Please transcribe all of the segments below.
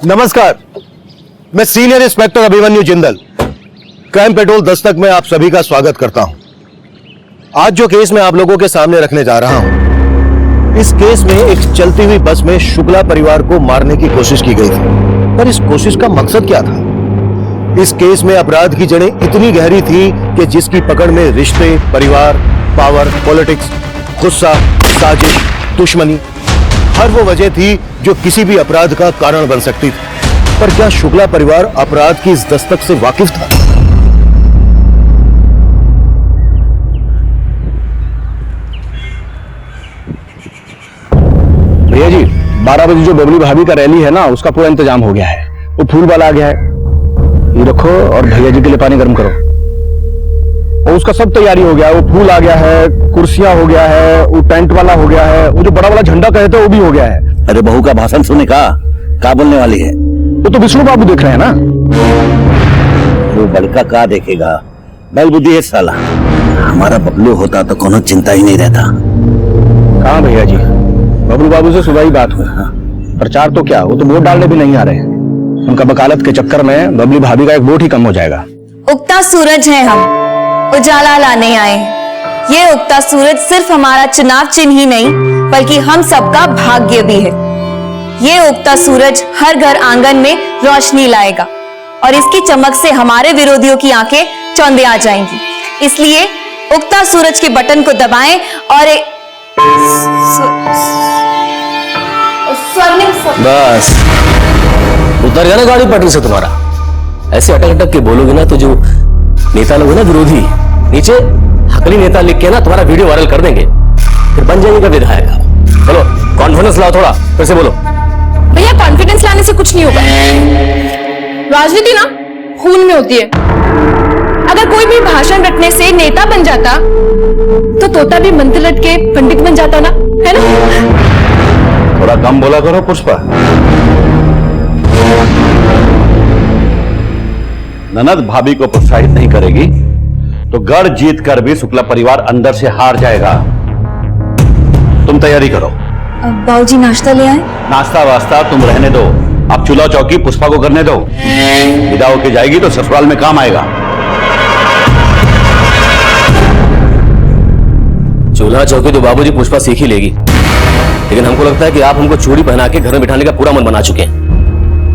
नमस्कार, मैं senior inspector Abhimanyu Jindal, crime petrol Dastak में आप सभी का स्वागत करता हूं। आज जो केस मैं आप लोगों के सामने रखने जा रहा हूं, इस केस में एक चलती हुई बस में शुक्ला परिवार को मारने की कोशिश की गई थी। पर इस कोशिश का मकसद क्या था? इस केस में अपराध की जड़ें इतनी गहरी थी कि जिसकी पकड़ में रिश्ते, परिवार, पावर, पॉलिटिक्स, गुस्सा, साजिश, दुश्मनी, हर वो वजह थी जो किसी भी अपराध का कारण बन सकती थी। पर क्या शुक्ला परिवार अपराध की इस दस्तक से वाकिफ था? भैया जी, 12 बजे जो बबली भाभी का रैली है ना, उसका पूरा इंतजाम हो गया है। वो फूल वाला आ गया है, ये रखो और भैया जी के लिए पानी गर्म करो। और उसका सब तैयारी हो गया है। वो फूल आ गया है, कुर्सियां हो गया है, वो टेंट वाला हो गया है, वो जो बड़ा वाला झंडा कहते हैं वो भी हो गया है। अरे बहू का भाषण सुनने का क्या बोलने वाली है? वो तो विष्णु बाबू देख रहे हैं ना। वो बड़का का देखेगा, बैल बुद्धि है साला। हमारा बबलू होता तो कोनो चिंता ही नहीं रहता। कहाँ भैया जी, बबलू बाबू से सुबह ही बात हुई। प्रचार तो क्या, वो तो वोट डालने भी नहीं आ रहे हैं। उनका वकालत के चक्कर में बबली भाभी का एक वोट ही कम हो जाएगा। उगता सूरज है, हम उजाला लाने आए। ये उगता सूरज सिर्फ हमारा चुनाव चिन्ह ही नहीं, बल्कि हम सबका भाग्य भी है। ये उगता सूरज हर घर आंगन में रोशनी लाएगा और इसकी चमक से हमारे विरोधियों की आंखें चौंधे आ जाएंगी। इसलिए उगता सूरज के बटन को दबाएं और बस उतर गया ना गाड़ी पटरी से तुम्हारा। ऐसे अटक अटक के बोलोगे ना तो जो नेता लोग है ना विरोधी, नीचे हकली नेता लिख के ना तुम्हारा वीडियो वायरल कर देंगे, फिर बन जाएंगे विधायक। चलो कॉन्फिडेंस लाओ थोड़ा, फिर से बोलो। भैया कॉन्फिडेंस लाने से कुछ नहीं होगा। राजनीति ना खून में होती है। अगर कोई भी भाषण रटने से नेता बन जाता तो तोता भी मंत्र रट के पंडित बन जाता ना, है ना? थोड़ा कम बोला करो पुष्पा। ननद भाभी को प्रोत्साहित नहीं करेगी तो गढ़ जीत कर भी शुक्ला परिवार अंदर से हार जाएगा। तुम तैयारी करो। बाबूजी नाश्ता ले आए। नाश्ता वास्ता तुम रहने दो, अब चूल्हा चौकी पुष्पा को करने दो। विदा होके जाएगी तो ससुराल में काम आएगा। चूल्हा चौकी तो बाबूजी पुष्पा सीख ही लेगी, लेकिन हमको लगता है कि आप हमको चूड़ी पहना के घर में बिठाने का पूरा मन बना चुके हैं।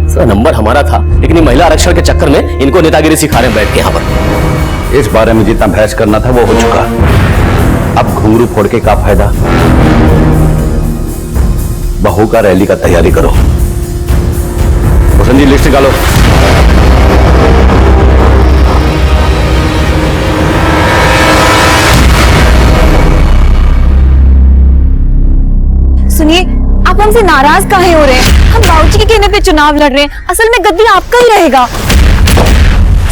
सर नंबर हमारा था, लेकिन ये महिला आरक्षण के चक्कर में इनको नेतागिरी सिखा रहे हैं बैठ के यहाँ पर। इस बारे में जितना बहस करना था वो हो चुका, अब घुंघरू फोड़ के क्या फायदा। बहू का रैली का तैयारी करो। भूषण जी लिस्ट निकालो। सुनिए, आप हमसे नाराज काहे हो रहे हैं? हम बाबूजी के कहने पे चुनाव लड़ रहे हैं। असल में गद्दी आपका ही रहेगा।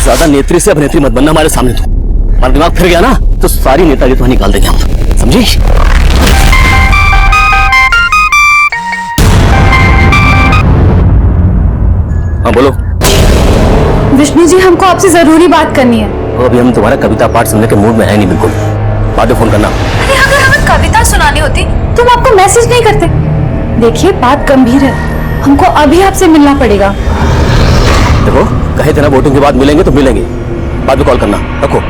ज्यादा नेत्री से अभिनेत्री मत बनना हमारे सामने। तो हमारा दिमाग फिर गया ना तो सारी नेतागिरी तो निकाल देंगे हम, समझी? हाँ बोलो। विष्णु जी, हमको आपसे जरूरी बात करनी है। तो अभी हम तुम्हारा कविता पाठ सुनने के मूड में है नहीं बिल्कुल। बाद में फोन करना। अरे अगर हमें कविता सुनानी होती तो हम आपको मैसेज नहीं करते। देखिए बात गंभीर है, हमको अभी आपसे मिलना पड़ेगा। देखो कहे थे ना वोटिंग के बाद मिलेंगे तो मिलेंगे, बाद में कॉल करना। रखो।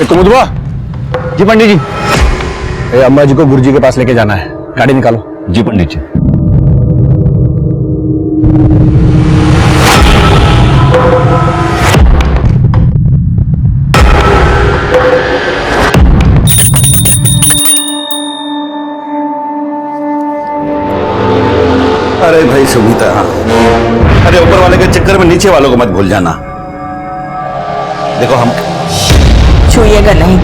कुमुदवा जी, पंडित जी, अम्मा जी को गुरुजी के पास लेके जाना है। गाड़ी निकालो। जी पंडित जी। अरे भाई सुनीता, अरे ऊपर वाले के चक्कर में नीचे वालों को मत भूल जाना। देखो हम छूइएगा नहीं,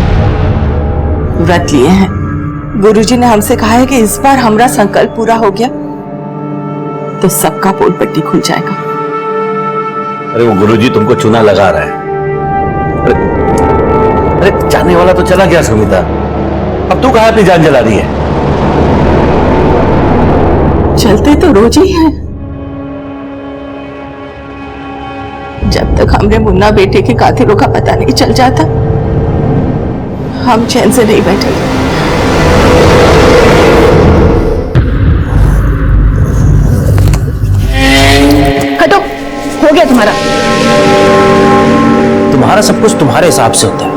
व्रत लिए हैं। गुरुजी ने हमसे कहा है कि इस बार हमारा संकल्प पूरा हो गया तो सबका पोल पट्टी खुल जाएगा। अरे वो गुरुजी तुमको चूना लगा रहा है। अरे जाने वाला तो चला गया सुमिता, अब तू कहाँ अपनी जान जला रही है? चलते तो रोज ही हैं। जब तक हमरे मुन्ना बेटे के कातिलों का पता नहीं चल जाता, हम चैन से नहीं बैठेंगे। हटो, हो गया तुम्हारा। तुम्हारा सब कुछ तुम्हारे हिसाब से होता है।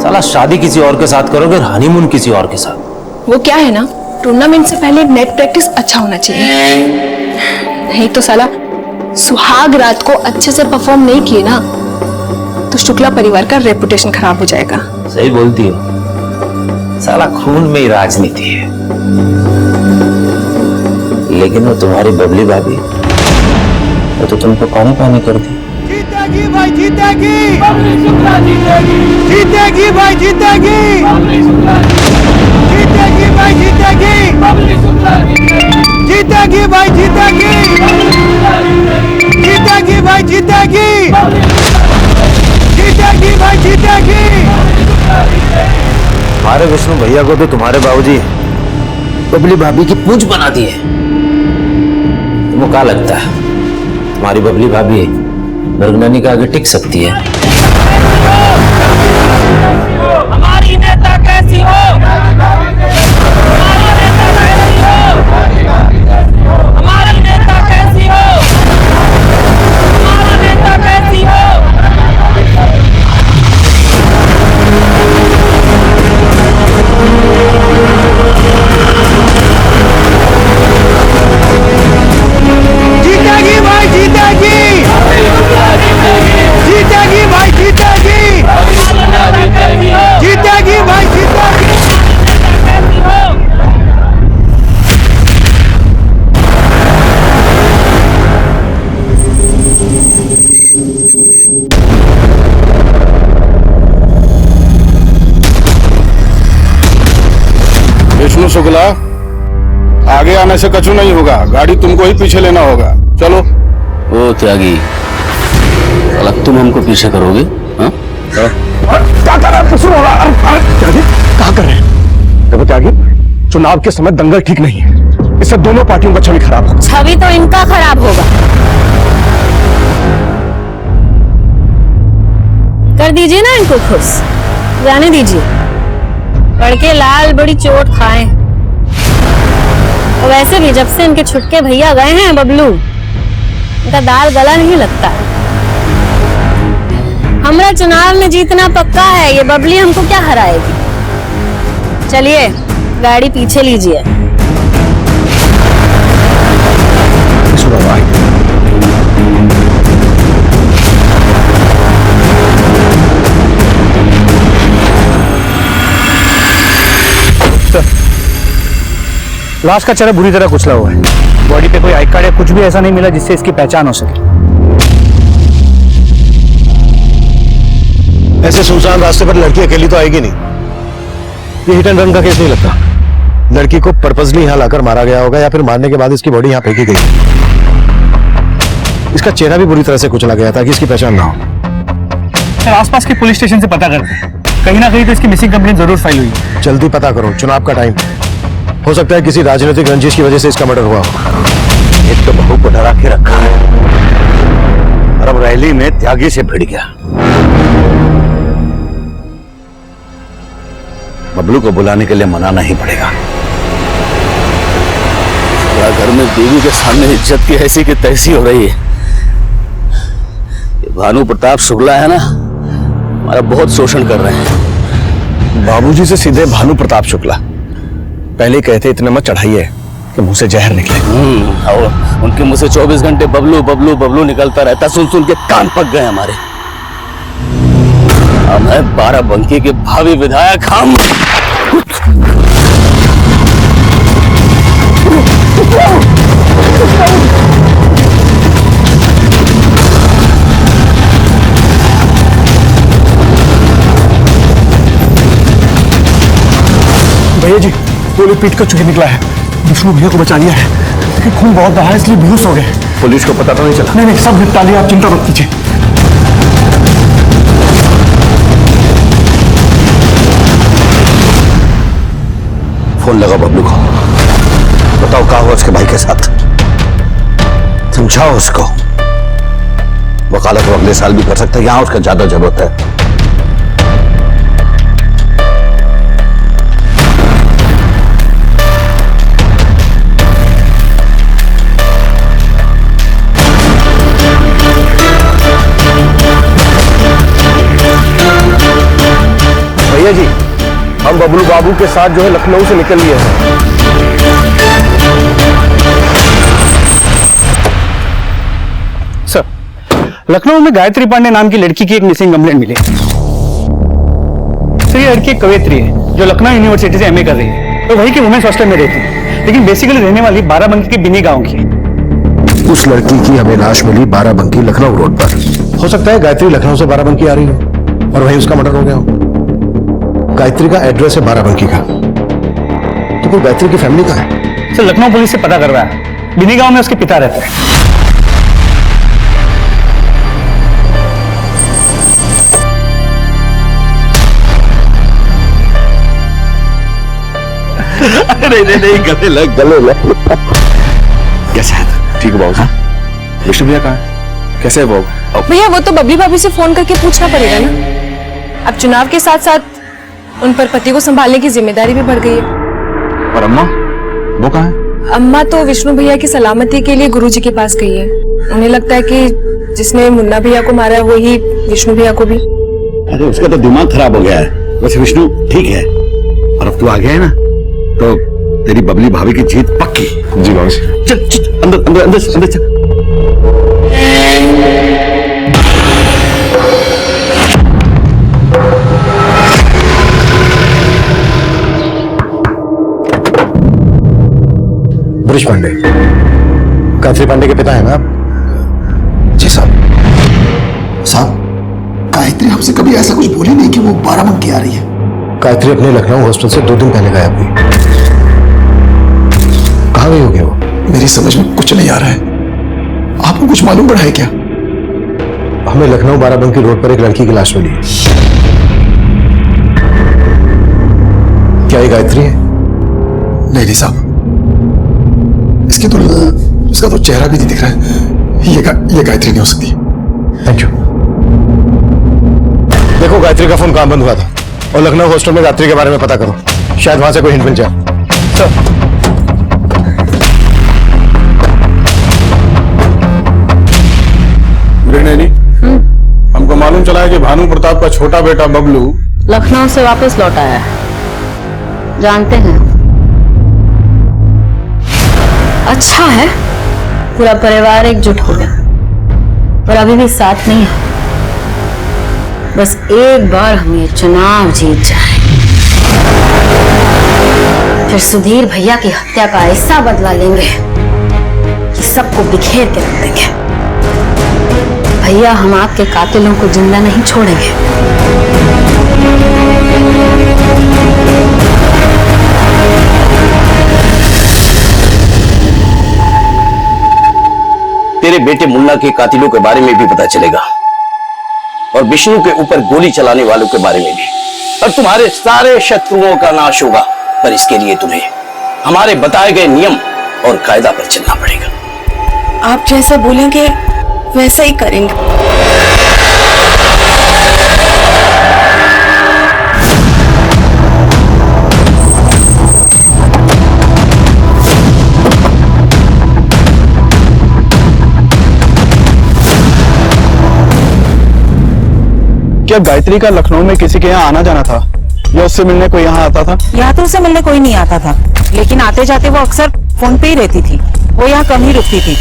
साला शादी किसी और के साथ करोगे और हनीमून किसी और के साथ। वो क्या है ना, टूर्नामेंट से पहले नेट प्रैक्टिस अच्छा होना चाहिए, नहीं तो साला सुहाग रात को अच्छे से परफॉर्म नहीं किए ना तो शुक्ला परिवार का रेपुटेशन खराब हो जाएगा। सही बोलती हो, साला खून में ही राजनीति है। लेकिन वो तुम्हारी बबली भाभी, वो तो तुमको पानी पानी कर दी। जीतेगी भाई जीतेगी, जीतेगी भाई जीतेगी, जीतेगी भाई जीतेगी, जीतेगी भाई जीतेगी, जीतेगी भाई जीतेगी, जीतेगी भाई जीतेगी। हमारे विष्णु भैया को तो तुम्हारे बाबूजी बबली भाभी की पूंछ बना दी है। तुमको क्या लगता है तुम्हारी बबली भाभी मृगननी का आगे टिक सकती है? हमारी नेता कैसी हो? हमारा नेता कैसी हो? हमारा नेता कैसी हो? जीतेगी भाई जीतेगी, जीतेगी भाई जीतेगी, जीतेगी भाई जीतेगी। विष्णु शुक्ला, आगे आने से कछु नहीं होगा, गाड़ी तुमको ही पीछे लेना होगा। चलो। ओ त्यागी, साला तुम हमको पीछे करोगे? हाँ? क्या कर रहे हैं? कहाँ कर रहे हैं? देखो त्यागी, चुनाव के समय दंगल ठीक नहीं है, इससे दोनों पार्टियों का छवि खराब होगा। छवि तो इनका खराब होगा। कर दीजिए ना इनको खुश, जाने दीजिए, लड़के लाल बड़ी चोट खाएं। और वैसे भी जब से इनके छुटके भैया गए हैं बबलू, इनका दाल गला नहीं लगता। हमरा चुनाव में जीतना पक्का है, ये बबली हमको क्या हराएगी। चलिए गाड़ी पीछे लीजिए। लाश का चेहरा बुरी तरह कुचला हुआ है, बॉडी पे कोई आई कार्ड या कुछ भी ऐसा नहीं मिला जिससे इसकी पहचान हो सके। ऐसे सुनसान रास्ते पर लड़की अकेली तो आएगी नहीं। ये हिट एंड रन का केस नहीं लगता। लड़की को पर्पसली यहां लाकर मारा गया होगा या फिर मारने के बाद इसकी बॉडी यहां फेंकी गई। इसका चेहरा भी बुरी तरह से कुचला गया ताकि इसकी पहचान ना हो। आसपास के पुलिस स्टेशन से पता करते हैं, कहीं ना कहीं तो इसकी मिसिंग कंप्लेंट जरूर फाइल हुई है। जल्दी पता करो, चुनाव का टाइम हो सकता है किसी राजनीतिक रंजिश की वजह से इसका मर्डर हुआ हो। एक तो बहू को डरा के रखा है और अब रैली में त्यागी से भिड़ गया। बबलू को बुलाने के लिए मनाना ही पड़ेगा। घर में देवी के सामने इज्जत की ऐसी की तैसी हो रही है। ये भानु प्रताप शुक्ला है ना, हमारा बहुत शोषण कर रहे हैं। बाबूजी से सीधे भानु प्रताप शुक्ला, पहले कहते इतने मत चढ़ाइए कि मुंह से जहर निकले। और उनके मुंह से 24 घंटे बबलू बबलू बबलू निकलता रहता, सुन सुन के कान पक गए हमारे। अब है 12 बंकी के भावी विधायक हम। भैया जी, गोली पीट कर चुके निकला है। विष्णु भैया को बचा लिया है, लेकिन खून बहुत बहा है इसलिए बेहोश हो गए। पुलिस को पता तो नहीं चला? नहीं, सब निपटा लिया, आप चिंता मत कीजिए। फोन लगा बबलू को। बताओ क्या हुआ उसके भाई के साथ, समझाओ उसको। वकालत वो अगले साल भी कर सकता है, यहां उसका ज्यादा जरूरत है। भैया जी, हम बबलू बाबू के साथ जो है लखनऊ से निकल लिए हैं। सर, लखनऊ में गायत्री पांडे नाम की लड़की की एक मिसिंग कंप्लेंट मिली। सर, ये लड़की एक कवयित्री है जो लखनऊ यूनिवर्सिटी से एमए कर रही है। तो वही के वुमेन्स हॉस्टल में रहती है, लेकिन बेसिकली रहने वाली बाराबंकी के बिनी गांव की है। उस लड़की की हमें लाश मिली बाराबंकी लखनऊ रोड पर। हो सकता है गायत्री लखनऊ से बाराबंकी आ रही हो और वहीं उसका मर्डर हो गया हो। गायत्री का एड्रेस है बाराबंकी का, तो कोई गायत्री की फैमिली का है? सर, लखनऊ पुलिस से पता करवाया, बिनी गांव में उसके पिता रहते हैं। नहीं, गले लग। कैसा है? ठीक है बाबू। विष्णु भैया कहाँ है? कैसे है बाबू? भैया वो तो बबली भाभी से फोन करके पूछना पड़ेगा ना। अब चुनाव के साथ साथ उन पर पति को संभालने की जिम्मेदारी भी बढ़ गई है। और अम्मा, वो कहाँ है? अम्मा तो विष्णु भैया की सलामती के लिए गुरुजी के पास गई है। उन्हें लगता है कि जिसने मुन्ना भैया को मारा है वही विष्णु भैया को भी। अरे उसका तो दिमाग खराब हो गया है। वैसे विष्णु ठीक है, और अब तू आ गया है ना, तो तेरी बबली भाभी की जीत पक्की। जी बाबू। चल चल अंदर अंदर अंदर अंदर चल। ब्रिज पांडे, गायत्री पांडे के पिता है ना आप? जी साहब। साहब, गायत्री हमसे कभी ऐसा कुछ बोली नहीं कि वो बाराबंकी आ रही है। गायत्री अपने लखनऊ हॉस्टल से 2 दिन पहले गायब हुई। कहाँ गई होगी वो? मेरी समझ में कुछ नहीं आ रहा है। आपको कुछ मालूम पड़ा है क्या? हमें लखनऊ बाराबंकी रोड पर एक लड़की की लाश मिली है। क्या ये गायत्री है? नहीं साहब, इसका तो चेहरा भी नहीं दिख रहा है। ये गायत्री नहीं हो सकती। Thank you. देखो, गायत्री का फोन कहां बंद हुआ था और लखनऊ हॉस्टल में गायत्री के बारे में पता करो, शायद वहां से कोई हिंट मिल जाए। मृणैनी, हमको मालूम चला है कि भानु प्रताप का छोटा बेटा बबलू लखनऊ से वापस लौट आया है। जानते हैं, अच्छा है, पूरा परिवार एकजुट हो गया और अभी भी साथ नहीं है। बस एक बार हम ये चुनाव जीत जाए, फिर सुधीर भैया की हत्या का ऐसा बदला लेंगे कि सबको बिखेर के रख देंगे। भैया, हम आपके कातिलों को जिंदा नहीं छोड़ेंगे। तेरे बेटे मुन्ना के कातिलों के बारे में भी पता चलेगा और विष्णु के ऊपर गोली चलाने वालों के बारे में भी, और तुम्हारे सारे शत्रुओं का नाश होगा। पर इसके लिए तुम्हें हमारे बताए गए नियम और कायदा पर चलना पड़ेगा। आप जैसा बोलेंगे वैसा ही करेंगे। क्या गायत्री का लखनऊ में किसी के यहाँ आना जाना था या उससे मिलने कोई यहाँ आता था? यहाँ तो उससे मिलने कोई नहीं आता था, लेकिन आते जाते वो अक्सर फोन पे ही रहती थी। वो यहाँ कम ही रुकती थी।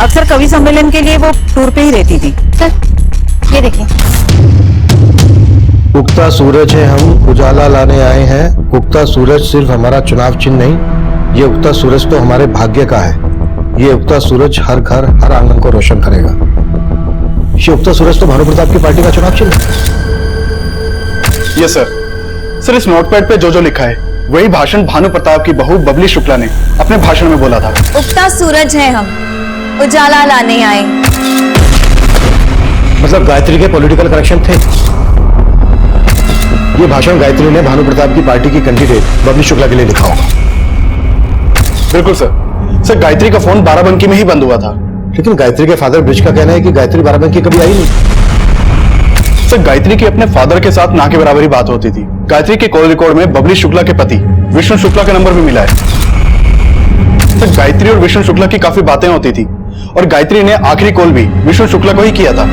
अक्सर कवि सम्मेलन के लिए वो टूर पे ही रहती थी। सर, ये देखिए। उगता सूरज है, हम उजाला लाने आए हैं। उगता सूरज सिर्फ हमारा चुनाव चिन्ह नहीं, ये उगता सूरज तो हमारे भाग्य का है। ये उगता सूरज हर घर हर आंगन को रोशन करेगा। ये उगता सूरज तो भानु प्रताप की पार्टी का चुनाव चिन्ह है। Yes sir. सर, इस नोटपैड पे जो लिखा है वही भाषण भानु प्रताप की बहू बबली शुक्ला ने अपने भाषण में बोला था। उगता सूरज है, हम उजाला लाने आए। मतलब गायत्री के पॉलिटिकल कनेक्शन थे। ये भाषण गायत्री ने भानु प्रताप की पार्टी की कैंडिडेट बबली शुक्ला के लिए लिखा होगा। बिल्कुल सर। सर गायत्री का फोन बाराबंकी में ही बंद हुआ था। लेकिन गायत्री के फादर ब्रिज का कहना है कि गायत्री बाराबंकी कभी आई नहीं। सर गायत्री की अपने फादर के साथ ना के बराबर ही बात होती थी। गायत्री के कॉल रिकॉर्ड में बबली शुक्ला के पति विष्णु शुक्ला का नंबर भी मिला है। सर गायत्री और विष्णु शुक्ला की काफी बातें होती थी और गायत्री ने आखिरी कॉल भी विष्णु शुक्ला को ही किया था।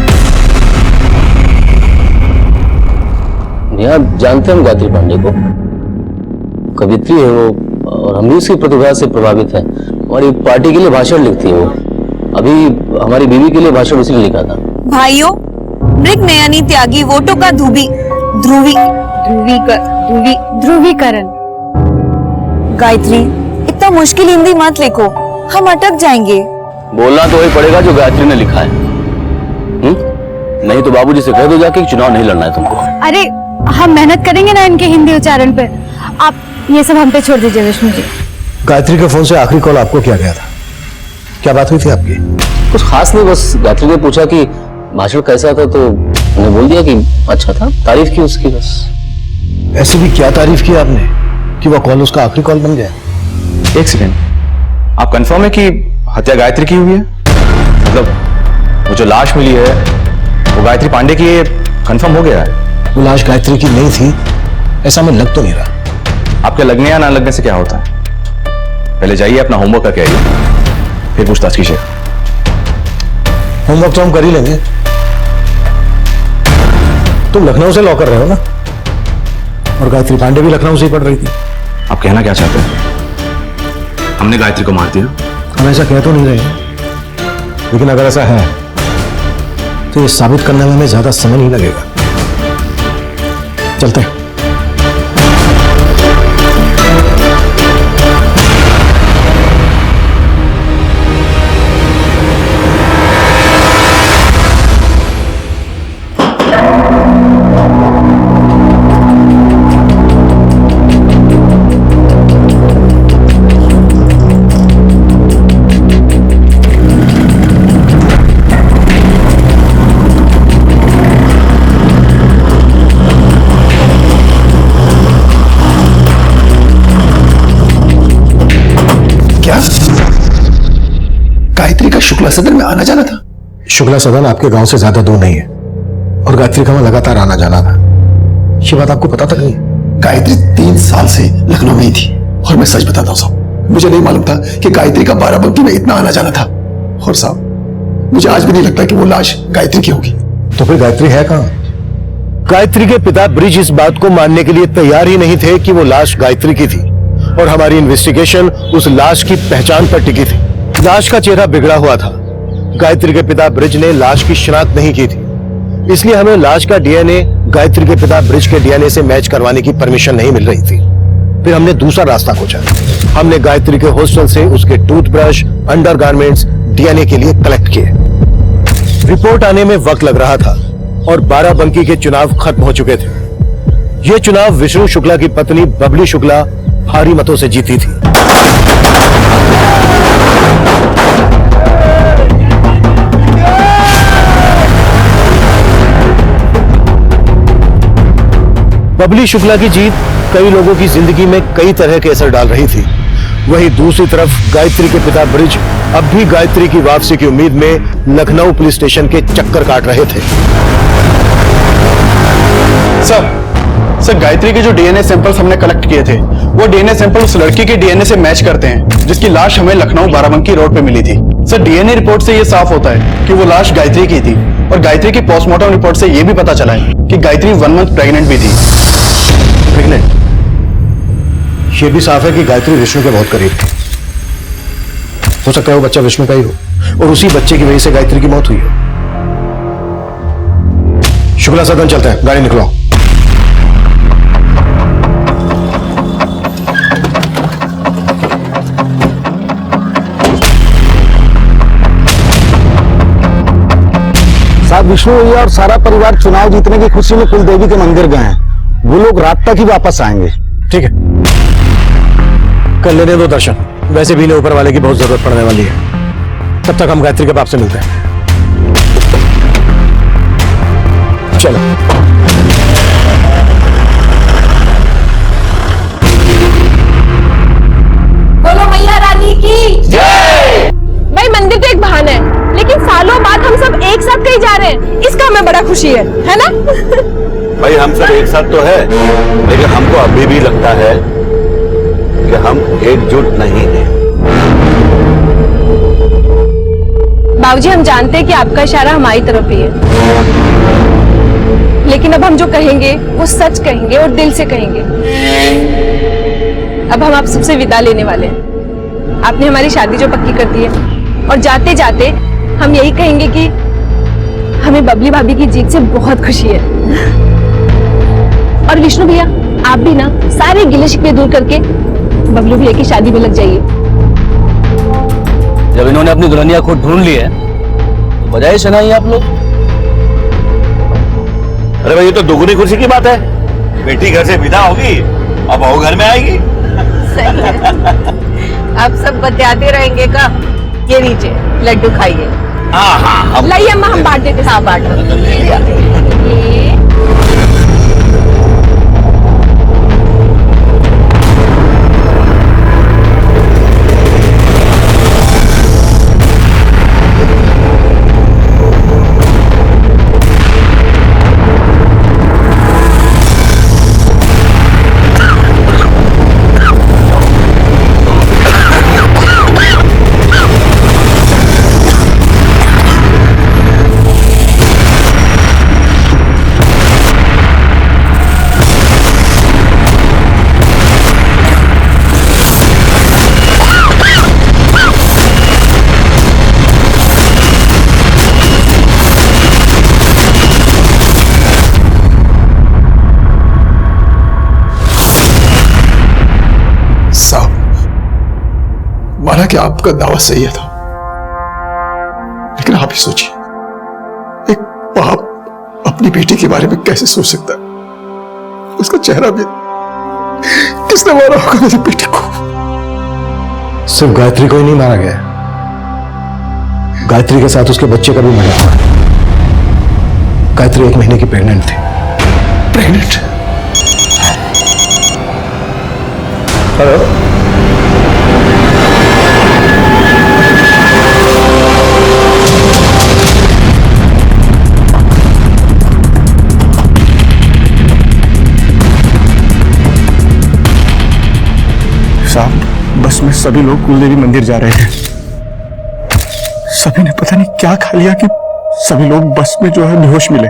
यहाँ जानते हैं हम गायत्री पांडे को, कवित्री है वो, और हम भी उसकी प्रतिभा से प्रभावित हैं। हमारी पार्टी के लिए भाषण लिखती है वो, अभी हमारी बीवी के लिए भाषण उसी ने लिखा था। भाइयों, मृग नयनी त्यागी वोटों का ध्रुवीकरण। गायत्री, इतना मुश्किल हिंदी मत लिखो, हम अटक जाएंगे। बोलना तो वही पड़ेगा जो गायत्री ने लिखा है। नहीं तो बाबूजी से कह दो जाके कि चुनाव नहीं लड़ना है तुमको। अरे हम मेहनत करेंगे ना इनके हिंदी उच्चारण पे, आप ये सब हम पे छोड़ दीजिए विष्णु जी। गायत्री के फोन से आखिरी कॉल आपको किया गया था, क्या बात हुई थी आपकी? कुछ खास नहीं, बस गायत्री ने पूछा कि भाषण कैसा था तो मैंने बोल दिया कि अच्छा था, तारीफ की उसकी बस। ऐसी भी क्या तारीफ की आपने कि वो कॉल उसका आखिरी कॉल बन गया? एक सेकेंड, आप कंफर्म है कि हत्या गायत्री की हुई है? मतलब वो जो लाश मिली है वो गायत्री पांडे की है, कंफर्म हो गया है? वो लाश गायत्री की नहीं थी ऐसा मैं लग तो नहीं रहा। आपके लगने या ना लगने से क्या होता है? पहले जाइए अपना होमवर्क करके आइए, फिर पूछताछ कीजिए। होमवर्क तो हम कर ही लेंगे। तुम लखनऊ से लॉ कर रहे हो ना, और गायत्री पांडे भी लखनऊ से ही पढ़ रही थी। आप कहना क्या चाहते हैं? हमने गायत्री को मार दिया? हम ऐसा कह तो नहीं रहे, लेकिन अगर ऐसा है तो ये साबित करने में हमें ज्यादा समय नहीं लगेगा। चलते हैं। गायत्री का शुक्ला सदन में आना जाना था? शुक्ला सदन आपके गांव से ज्यादा दूर नहीं है, और गायत्री का वहां लगातार आना जाना था। ये बात आपको पता तक नहीं? गायत्री 3 साल से लखनऊ में ही थी, और मैं सच बताता हूं साहब, मुझे नहीं मालूम था कि गायत्री का बाराबंकी में इतना आना जाना था। और साहब मुझे आज भी नहीं लगता कि वो लाश गायत्री की होगी। तो फिर गायत्री है कहां? गायत्री के पिता ब्रिज इस बात को मानने के लिए तैयार ही नहीं थे कि वो लाश गायत्री की थी, और हमारी इन्वेस्टिगेशन उस लाश की पहचान पर टिकी थी। लाश का चेहरा बिगड़ा हुआ था। गायत्री के पिता ब्रिज ने लाश की शिनाख्त नहीं की थी, इसलिए हमें लाश का डीएनए गायत्री के पिता ब्रिज के डीएनए से मैच करवाने की परमिशन नहीं मिल रही थी। फिर हमने दूसरा रास्ता खोजा। हमने गायत्री के हॉस्टल से उसके टूथब्रश, अंडरगारमेंट्स डीएनए के लिए कलेक्ट किए। रिपोर्ट आने में वक्त लग रहा था और बाराबंकी के चुनाव खत्म हो चुके थे। ये चुनाव विष्णु शुक्ला की पत्नी बबली शुक्ला भारी मतों से जीती थी। बबली शुक्ला की जीत कई लोगों की जिंदगी में कई तरह के असर डाल रही थी। वहीं दूसरी तरफ गायत्री के पिता ब्रिज अब भी गायत्री की वापसी की उम्मीद में लखनऊ पुलिस स्टेशन के चक्कर काट रहे थे। सर गायत्री के जो डीएनए सैंपल्स हमने कलेक्ट किए थे, वो डीएनए सैंपल उस लड़की के डीएनए से मैच करते हैं जिसकी लाश हमें लखनऊ बाराबंकी रोड पे मिली थी। सर डीएनए रिपोर्ट से ये साफ होता है कि वो लाश गायत्री की थी, और गायत्री की पोस्टमार्टम रिपोर्ट से ये भी पता चला है कि गायत्री 1 मंथ प्रेग्नेंट भी थी। प्रेग्नेंट? ये भी साफ है कि गायत्री विष्णु के बहुत करीब थी। हो सकता है वो बच्चा विष्णु का ही हो, और उसी बच्चे की वजह से गायत्री की मौत हुई हो। शुक्ला सदन चलते हैं, गाड़ी निकलो। साहब विष्णु भैया और सारा परिवार चुनाव जीतने की खुशी में कुलदेवी के मंदिर गए हैं। वो लोग रात तक ही वापस आएंगे। ठीक है, कर लेने दो दर्शन। वैसे भी इन्हें ऊपर वाले की बहुत जरूरत पड़ने वाली है। तब तक हम गायत्री के बाप से मिलते हैं। चलो। बोलो मैया रानी भाई हम सब एक साथ तो है, लेकिन हमको अभी भी लगता है कि हम एकजुट नहीं हैं। बाबूजी, हम जानते हैं कि आपका इशारा हमारी तरफ ही है, लेकिन अब हम जो कहेंगे वो सच कहेंगे और दिल से कहेंगे। अब हम आप सबसे विदा लेने वाले हैं। आपने हमारी शादी जो पक्की कर दी है, और जाते जाते हम यही कहेंगे कि हमें बबली भाभी की जीत से बहुत खुशी है। और विष्णु भैया, आप भी ना सारे गिले शिकवे दूर करके बबलू भैया की शादी में लग जाइए। जब इन्होंने अपनी दुल्हनिया खुद ढूंढ ली है तो बजाय सुनाइए आप लोग। अरे भाई, ये तो दुगनी खुशी की बात है। बेटी घर से विदा होगी, अब बहू घर में आएगी। अब सब बतियाते रहेंगे का? ये लीजिए लड्डू खाइए। हाँ, लाइए अम्मा, हम बांट देते। हाँ, बांट दो। माना कि आपका दावा सही था, लेकिन आप ही सोचिए, एक बाप अपनी बेटी के बारे में कैसे सोच सकता है? उसका चेहरा भी किसने मारा होगा मेरी बेटी को? सिर्फ गायत्री को ही नहीं मारा गया, गायत्री के साथ उसके बच्चे का भी मर्डर हुआ। गायत्री 1 महीने की प्रेग्नेंट थी। प्रेग्नेंट? हेलो, बस में सभी लोग कुलदेवी मंदिर जा रहे थे। सभी ने पता नहीं क्या खा लिया कि सभी लोग बस में जो है बेहोश मिले।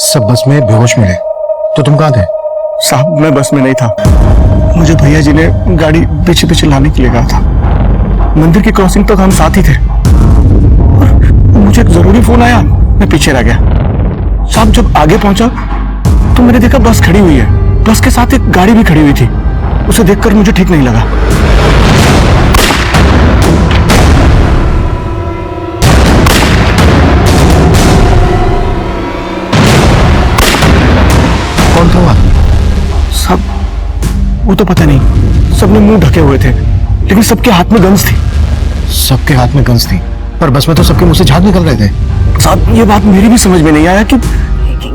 सब बस में बेहोश मिले? तो तुम कहां थे? साहब, मैं बस में नहीं था। मुझे भैया जी ने गाड़ी पीछे पीछे लाने के लिए कहा था। मंदिर की क्रॉसिंग तक हम साथ ही थे और मुझे एक जरूरी फोन आया, मैं पीछे रह गया। साहब, जब आगे पहुंचा तो मैंने देखा बस खड़ी हुई है। बस के साथ एक गाड़ी भी खड़ी हुई थी। उसे देखकर मुझे ठीक नहीं लगा। कौन था वहां? सब वो तो पता नहीं, सबने मुंह ढके हुए थे, लेकिन सबके हाथ में गन्स थी। सबके हाथ में गन्स थी, पर बस में तो सबके मुंह से झाग निकल रहे थे। साहब, ये बात मेरी भी समझ में नहीं आया कि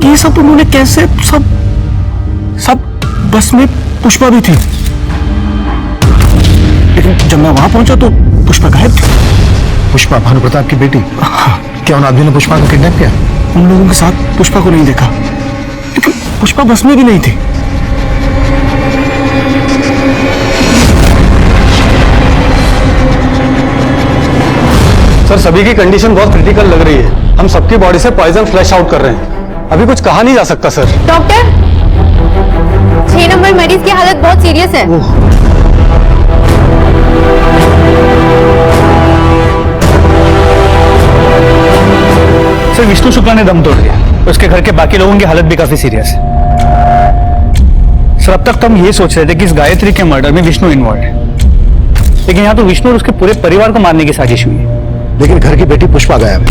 ये सब उन्होंने कैसे सब बस में पुष्पा भी थी, लेकिन जब मैं वहां पहुंचा तो पुष्पा गायब थी। पुष्पा, भानु प्रताप की बेटी? क्या उन आदमी ने पुष्पा को किडनैप किया? उन लोगों के साथ पुष्पा को नहीं देखा, लेकिन पुष्पा बस में भी नहीं थी। सर, सभी की कंडीशन बहुत क्रिटिकल लग रही है। हम सबकी बॉडी से पॉइजन फ्लैश आउट कर रहे हैं। अभी कुछ कहा नहीं जा सकता सर। डॉक्टर, 6 नंबर मरीज की हालत बहुत सीरियस है। सर, विष्णु शुक्ला ने दम तोड़ दिया। उसके घर के बाकी लोगों की हालत भी काफी सीरियस है। सर, अब तक तो हम ये सोच रहे थे कि इस गायत्री के मर्डर में विष्णु इन्वॉल्व है, लेकिन यहाँ तो विष्णु और उसके पूरे परिवार को मारने की साजिश हुई है। लेकिन घर की बेटी पुष्पा गायब है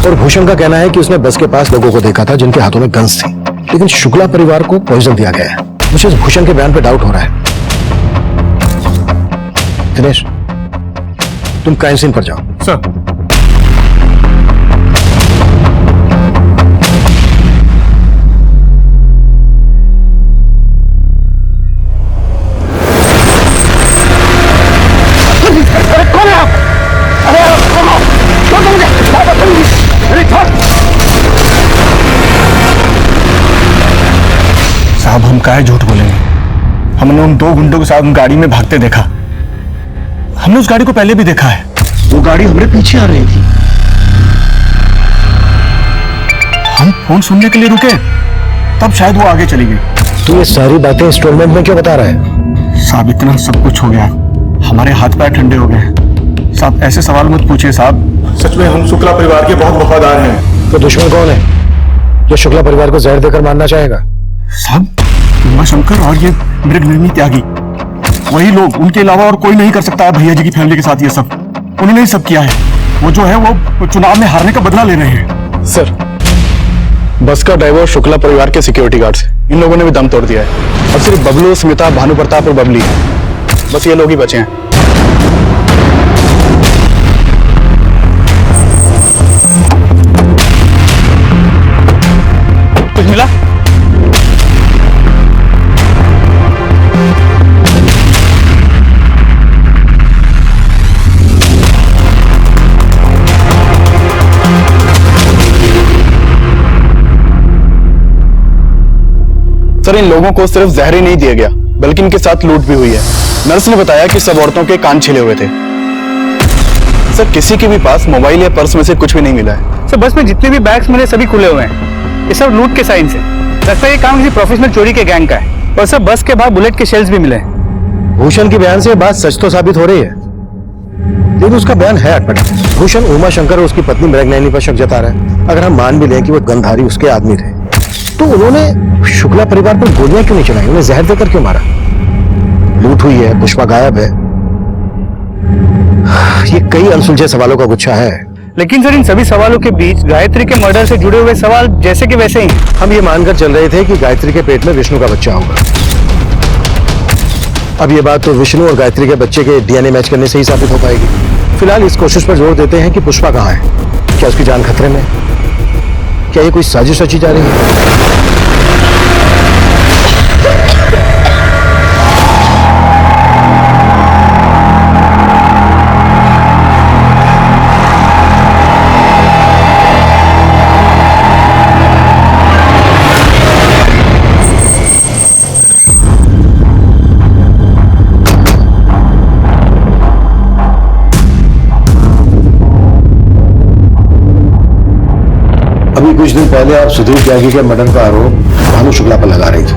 और भूषण का कहना है कि उसने बस के पास लोगों को देखा था जिनके हाथों में गन्स थी, लेकिन शुक्ला परिवार को पॉइजन दिया गया है। मुझे इस भूषण के बयान पे डाउट हो रहा है। दिनेश, तुम क्राइम सीन पर जाओ। सर, काहे झूठ बोलेंगे? हमने उन 2 गुंडों के साथ उन गाड़ी में भागते देखा। हमने उस गाड़ी को पहले भी देखा है। वो गाड़ी हमारे पीछे आ रही थी। हम फोन सुनने के लिए रुके, तब शायद वो आगे चली गई। तू ये सारी बातें इंस्टॉलमेंट में क्यों बता रहा है? साहब इतना सब कुछ हो गया, हमारे हाथ पैर ठंडे हो गए। साहब ऐसे सवाल मत पूछिए साहब, सच में हम शुक्ला परिवार के बहुत वफादार हैं। तो दुश्मन कौन है जो शुक्ला परिवार को जहर देकर मारना चाहेगा? साहब उमाशंकर और ये मृगनयनी त्यागी, वही लोग, उनके अलावा और कोई नहीं कर सकता है भैया जी की फैमिली के साथ ये सब। उन्होंने ही सब किया है। वो जो है वो चुनाव में हारने का बदला ले रहे हैं। सर, बस का ड्राइवर शुक्ला परिवार के सिक्योरिटी गार्ड्स, इन लोगों ने भी दम तोड़ दिया है। अब सिर्फ बबलू, स्मिता, भानु प्रताप और बबली, बस ये लोग ही बचे हैं। कुछ मिला? सर, इन लोगों को सिर्फ जहर ही नहीं दिया गया, बल्कि इनके साथ लूट भी हुई है। नर्स ने बताया कि सब औरतों के कान छिले हुए थे। सर, किसी के भी पास मोबाइल या पर्स में से कुछ भी नहीं मिला है। सर, बस में जितने भी बैग्स मिले सभी खुले हुए हैं। ये सब लूट के साइन से लगता है ये काम किसी प्रोफेशनल चोरी के गैंग का है। और सर, बस के बाहर बुलेट के शेल्स भी मिले। भूषण के बयान से बात सच तो साबित हो रही है, लेकिन उसका बयान है अटपटा। भूषण उमाशंकर और उसकी पत्नी मृगनयनी पर शक जता रहा है। अगर हम मान भी लें कि वो गंधारी उसके आदमी थे, तो उन्होंने शुक्ला परिवार पर गोलियां क्यों नहीं चलाई? उन्हें जहर देकर क्यों मारा? लूट हुई है, पुष्पा गायब है, ये कई अनसुलझे सवालों का गुच्छा है। लेकिन सर, इन सभी सवालों के बीच गायत्री के मर्डर से जुड़े हुए सवाल जैसे कि वैसे ही। हम ये मानकर चल रहे थे कि गायत्री के पेट में विष्णु का बच्चा होगा। अब ये बात तो विष्णु और गायत्री के बच्चे के डीएनए मैच करने से ही साबित हो पाएगी। फिलहाल इस कोशिश पर जोर देते हैं कि पुष्पा कहाँ है। क्या उसकी जान खतरे में? क्या ये कोई साजिश रची जा रही है? अभी कुछ दिन पहले आप सुधीर त्यागी के मर्डर का आरोप भानु शुक्ला पर लगा रही थी।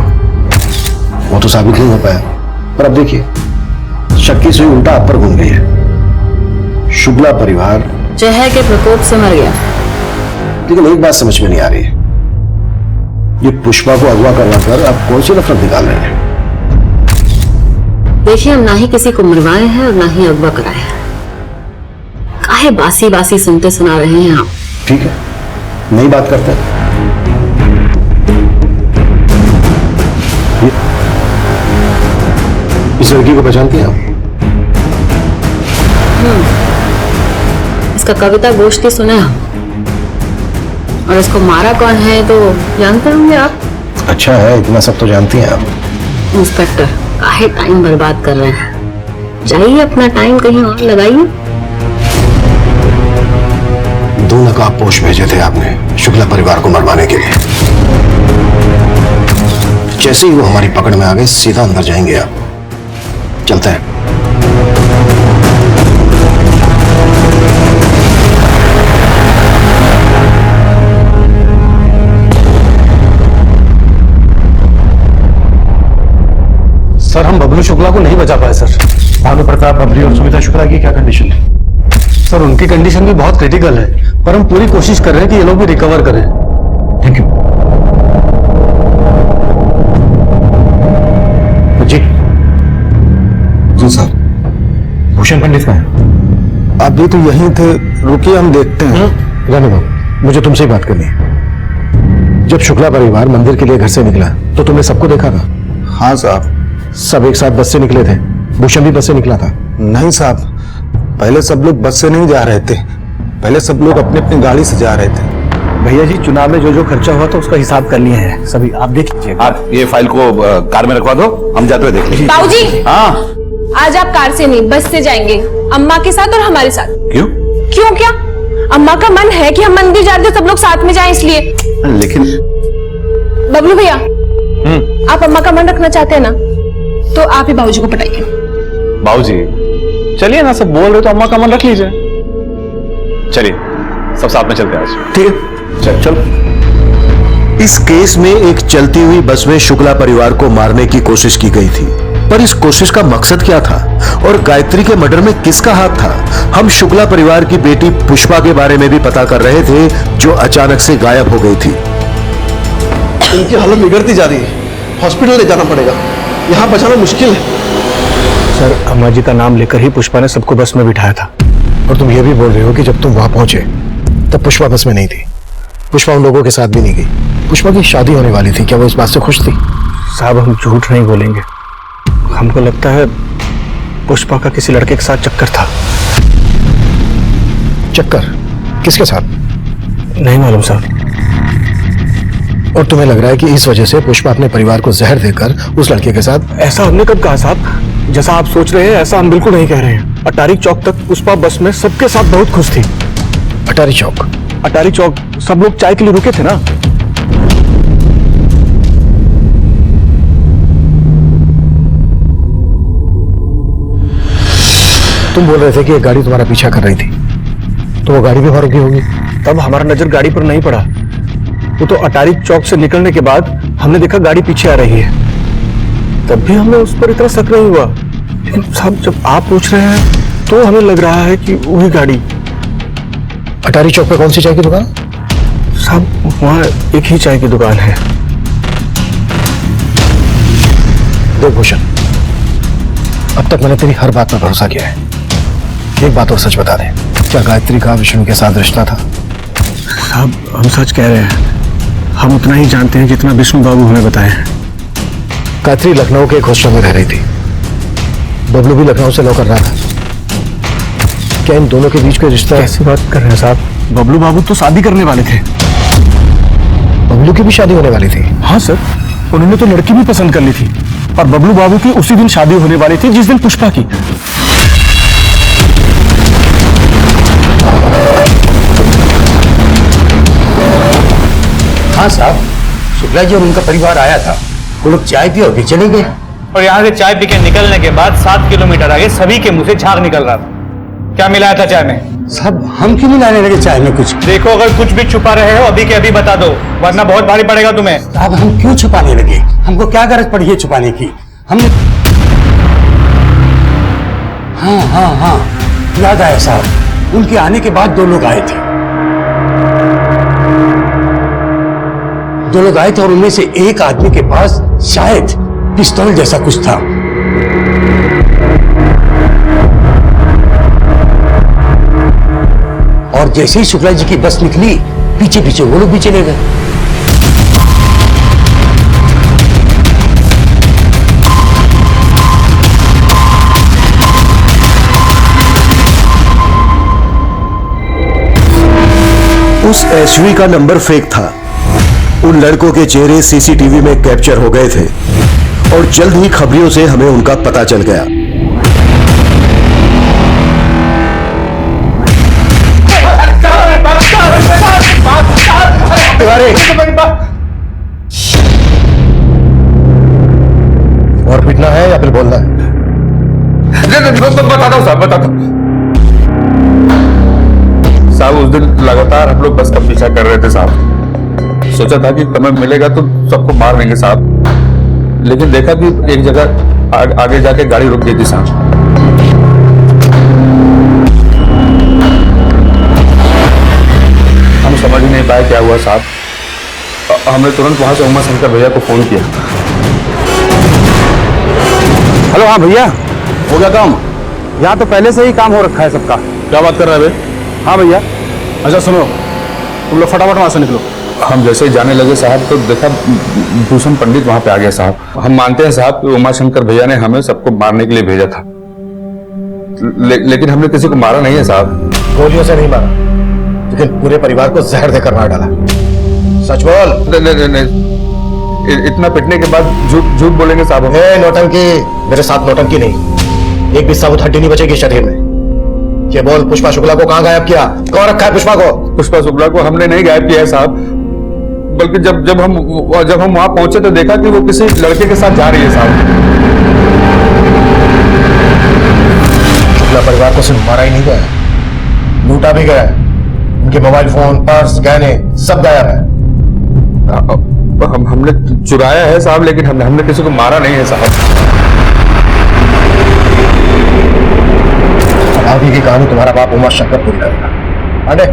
वो तो साबित नहीं हो पाया, पर अब देखिए शक की सुई उल्टा आप पर घूम गई है। शुक्ला परिवार जहर के प्रकोप से मर गया। लेकिन एक बात समझ में नहीं आ रही है, ये पुष्पा को अगवा करवा कर आप कौन सी नफरत निकाल रहे हैं? देखिए, हम ना ही किसी को मरवाए हैं और ना ही अगवा कराए हैं। काहे बासी बासी सुनते सुना रहे हैं आप? ठीक है, नई बात करते हैं। इस लड़की को पहचानती हैं आप? इसका कविता गोष्ठी सुना है और इसको मारा कौन है तो जानते होंगे आप। अच्छा है, इतना सब तो जानती हैं आप। इंस्पेक्टर, काहे टाइम बर्बाद कर रहे हैं? जाइए अपना टाइम कहीं और लगाइए। 2 नकाबपोश भेजे थे आपने शुक्ला परिवार को मरवाने के लिए। जैसे ही वो हमारी पकड़ में आ गए, सीधा अंदर जाएंगे आप। चलते हैं। सर, हम बबलू शुक्ला को नहीं बचा पाए सर। भानु प्रताप, बबली और सुमिता शुक्ला की क्या कंडीशन है? सर, उनकी कंडीशन भी बहुत क्रिटिकल है, पर हम पूरी कोशिश कर रहे हैं कि ये लोग भी रिकवर करें। थैंक यू जी। जी सर। भूषण पंडित कहाँ है? अभी तो यहीं थे, रुकिए हम देखते हैं। रहने दो, मुझे तुमसे ही बात करनी है। जब शुक्ला परिवार मंदिर के लिए घर से निकला तो तुमने सबको देखा था? हाँ साहब। सब एक साथ बस से निकले थे? भूषण भी बस से निकला था? नहीं साहब, पहले सब लोग बस से नहीं जा रहे थे, पहले सब लोग अपनी अपनी गाड़ी से जा रहे थे। भैया जी, चुनाव में जो जो खर्चा हुआ था उसका हिसाब कर लिए हैं सभी, आप देख लीजिए। आप ये फाइल को कार में रखवा दो, हम जाते हुए देख लीजिए। बाबूजी, हाँ, आज आप कार से नहीं बस से जाएंगे, अम्मा के साथ और हमारे साथ। क्यों? क्यों क्या? अम्मा का मन है कि हम मंदिर जाते सब लोग साथ में जाएं, इसलिए। लेकिन बबलू भैया, आप अम्मा का मन रखना चाहते हैं ना, तो आप ही बाबूजी को पटाइए। बाबूजी चलिए ना, सब बोल रहे तो अम्मा का मन रख लीजिए। चलिए सब साथ में चलते हैं आज। ठीक है, चल चल। इस केस में एक चलती हुई बस में शुक्ला परिवार को मारने की कोशिश की गई थी, पर इस कोशिश का मकसद क्या था और गायत्री के मर्डर में किसका हाथ था? हम शुक्ला परिवार की बेटी पुष्पा के बारे में भी पता कर रहे थे, जो अचानक से गायब हो गई थी। इनकी हालत बिगड़ती जा रही है, हॉस्पिटल ले जाना पड़ेगा, यहाँ बचाना मुश्किल है। सर, अम्मा जी का नाम लेकर ही पुष्पा ने सबको बस में बिठाया था। और तुम ये भी बोल रहे हो कि जब तुम वहां पहुंचे तब पुष्पा बस में नहीं थी? पुष्पा उन लोगों के साथ भी नहीं गई। पुष्पा की शादी होने वाली थी, क्या वो इस बात से खुश थी? साहब, हम झूठ नहीं बोलेंगे, हमको लगता है पुष्पा का किसी लड़के के साथ चक्कर था। चक्कर? किसके साथ? नहीं मालूम साहब। और तुम्हें लग रहा है कि इस वजह से पुष्पा अपने परिवार को जहर देकर उस लड़के के साथ? ऐसा हमने कब कहा साहब? जैसा आप सोच रहे हैं ऐसा हम बिल्कुल नहीं कह रहे हैं। अटारी चौक तक पुष्पा बस में सबके साथ बहुत खुश थी। अटारी चौक? अटारी चौक सब लोग चाय के लिए रुके थे ना। तुम बोल रहे थे कि एक गाड़ी तुम्हारा पीछा कर रही थी, तो वो गाड़ी भी वहां रुकी होगी। तब हमारा नजर गाड़ी पर नहीं पड़ा, वो तो अटारी चौक से निकलने के बाद हमने देखा गाड़ी पीछे आ रही है, तब भी हमें उस पर इतना शक नहीं हुआ। लेकिन साहब, जब आप पूछ रहे हैं तो हमें लग रहा है कि वही गाड़ी। अटारी चौक पे कौन सी चाय की दुकान? साहब, वहाँ एक ही चाय की दुकान है। देख भूषण, अब तक मैंने तेरी हर बात पर भरोसा किया है, एक बात और सच बता दे, क्या गायत्री का विष्णु के साथ रिश्ता था? साहब, हम सच कह रहे हैं, हम उतना ही जानते हैं जितना विष्णु बाबू हमें बताए हैं। गायत्री लखनऊ के एक हॉस्टल में रह रही थी, बबलू भी लखनऊ से लौट रहा था, क्या इन दोनों के बीच कोई रिश्ता? कैसी बात कर रहे हैं साहब? बबलू बाबू तो शादी करने वाले थे। बबलू की भी शादी होने वाली थी? हाँ सर, उन्होंने तो लड़की भी पसंद कर ली थी, और बबलू बाबू की उसी दिन शादी होने वाली थी जिस दिन पुष्पा की। हाँ साहब, शुक्ला जी और उनका परिवार आया था, वो लोग चाय पी और फिर चले गए। और यहाँ से चाय पी के निकलने के बाद 7 किलोमीटर आगे सभी के मुंह से झाग निकल रहा था। क्या मिलाया था चाय में? साहब, हम क्यों मिलाने लगे चाय में कुछ? देखो, अगर कुछ भी छुपा रहे हो अभी के अभी बता दो, वरना बहुत भारी पड़ेगा तुम्हें। साहब, हम क्यों छुपाने लगे? हमको क्या गरज पड़ी है छुपाने की? हमने हाँ, याद आया साहब, उनके आने के बाद 2 लोग आए थे। 2 लोग आए थे और उनमें से एक आदमी के पास शायद पिस्तौल जैसा कुछ था। और जैसे ही शुक्ला जी की बस निकली, पीछे पीछे वो लोग भी चले गए। उस एसवी का नंबर फेक था। उन लड़कों के चेहरे सीसीटीवी में कैप्चर हो गए थे और जल्द ही खबरियों से हमें उनका पता चल गया। और पिटना है या फिर बोलना है? बताता हूँ साहब, बताता हूँ साहब। उस दिन लगातार हम लोग बस का पीछा कर रहे थे साहब। सोचा था कि समय मिलेगा तो सबको मार देंगे साहब, लेकिन देखा कि एक जगह आगे जाके गाड़ी रुक गई थी साहब। हम समझ ही नहीं पाए क्या हुआ साहब। हमने तुरंत वहां से उमा शंकर भैया को फोन किया। हेलो, हाँ भैया, हो गया काम? यहाँ तो पहले से ही काम हो रखा है सबका। क्या बात कर रहे हैं भाई? हाँ भैया। अच्छा सुनो, तुम लोग फटाफट वहां से निकलो। हम जैसे ही जाने लगे साहब तो देखा भूषण पंडित वहां पे आ गया साहब। हम मानते हैं साहब कि उमा शंकर भैया ने हमें सबको मारने के लिए भेजा था, लेकिन हमने किसी को मारा नहीं है साहब। गोलियों से नहीं मारा, लेकिन पूरे परिवार को जहर देकर मार डाला। सच बोल। नहीं, इतना पिटने के बाद झूठ बोलेंगे साहब? नौटंकी, मेरे साथ नौटंकी नहीं। एक भी साबुत हड्डी नहीं बचेगी शरीर में। ये बोल, पुष्पा शुक्ला को कहाँ गायब किया? कौन रखा है पुष्पा को? पुष्पा शुक्ला को हमने नहीं गायब किया है साहब। बल्कि जब हम वहां पहुंचे तो देखा कि वो किसी लड़के के साथ जा रही है साहब। शुक्ला परिवार को सिर्फ मारा ही नहीं गया, लूटा भी गया। उनके मोबाइल फोन, पर्स, गहने सब गायब है। हमने चुराया है साहब, लेकिन हमने किसी को मारा नहीं है साहब। आगे की कहानी तुम्हारा बाप उमा शंकर पूरी करेगा। आगे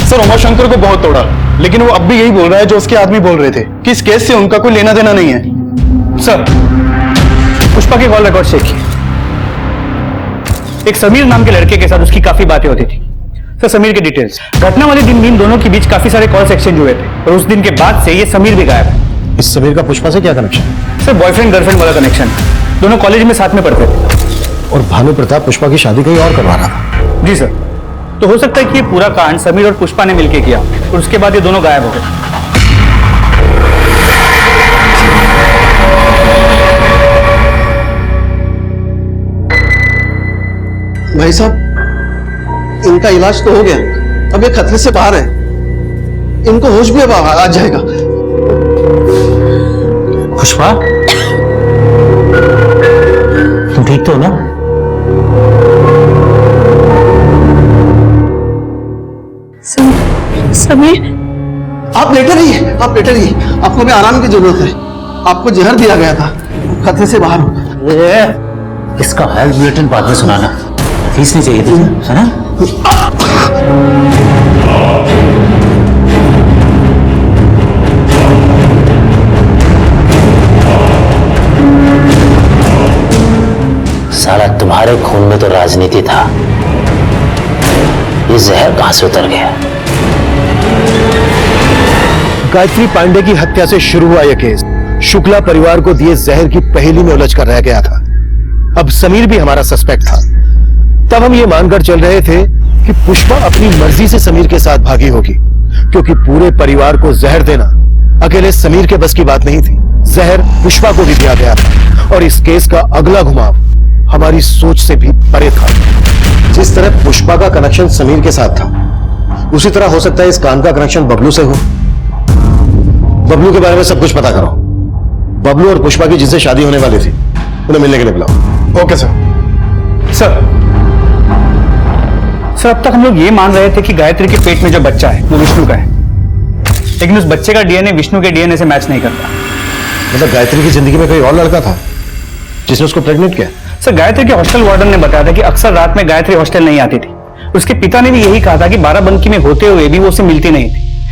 सर उमाशंकर को बहुत तोड़ा, लेकिन वो अब भी यही बोल रहा है जो उसके आदमी बोल रहे थे कि इस केस से उनका कोई लेना देना नहीं है। सर पुष्पा के कॉल रिकॉर्ड चेक किए। एक समीर नाम के लड़के के साथ उसकी काफी बातें होती थी। सर समीर के डिटेल्स, घटना वाले दिन इन दोनों के बीच काफी सारे कॉल्स एक्सचेंज हुए थे और उस दिन के बाद से ये समीर भी गायब है। इस समीर का पुष्पा से क्या कनेक्शन? सर बॉयफ्रेंड गर्लफ्रेंड वाला कनेक्शन। दोनों कॉलेज में साथ में पढ़ते थे। और भानु प्रताप पुष्पा की शादी कहीं और करवा रहा था। जी सर, तो हो सकता है कि ये पूरा कांड समीर और पुष्पा ने मिलकर किया और उसके बाद ये दोनों गायब हो गए। भाई साहब, इनका इलाज तो हो गया, अब ये खतरे से बाहर है। इनको होश भी अब आ जाएगा। पुष्पा तुम ठीक तो हो ना? समीर आप लेटे रहिए, आप लेटे रहिए। आपको भी आराम की जरूरत है। आपको जहर दिया गया था, खतरे से बाहर हो। इसका हेल्थ बुलेटिन बाद में सुनाना, फीस नहीं चाहिए थी, है ना? साला तुम्हारे खून में तो राजनीति था, ये जहर कहां से उतर गया? गायत्री पांडे की हत्या से शुरू हुआ यह केस शुक्ला परिवार को दिए जहर की पहेली में उलझ कर रह गया था। अब समीर भी हमारा सस्पेक्ट था। तब हम ये मानकर चल रहे थे कि पुष्पा अपनी मर्जी से समीर के साथ भागी होगी, क्योंकि पूरे परिवार को जहर देना अकेले समीर के बस की बात नहीं थी। जहर पुष्पा को भी दिया गया था और इस केस का अगला घुमाव हमारी सोच से भी परे था। जिस तरह पुष्पा का कनेक्शन समीर के साथ था, उसी तरह हो सकता है इस कांड का कनेक्शन बबलू से हो। बबलू के बारे में सब कुछ पता करो। बबलू और पुष्पा की जिनसे शादी होने वाली थी, उन्हें मिलने के लिए बुलाओ। Okay sir. सर अब तक हम लोग ये मान रहे थे कि गायत्री के पेट में जो बच्चा है वो विष्णु का है, लेकिन उस बच्चे का डीएनए विष्णु के डीएनए से मैच नहीं करता। मतलब गायत्री की जिंदगी में कोई और लड़का था जिसने उसको प्रेग्नेंट किया? सर गायत्री के हॉस्टल वार्डन ने बताया था कि अक्सर रात में गायत्री हॉस्टल नहीं आती थी। उसके पिता ने भी यही कहा था कि बाराबंकी में होते हुए भी वो उससे मिलती नहीं थी।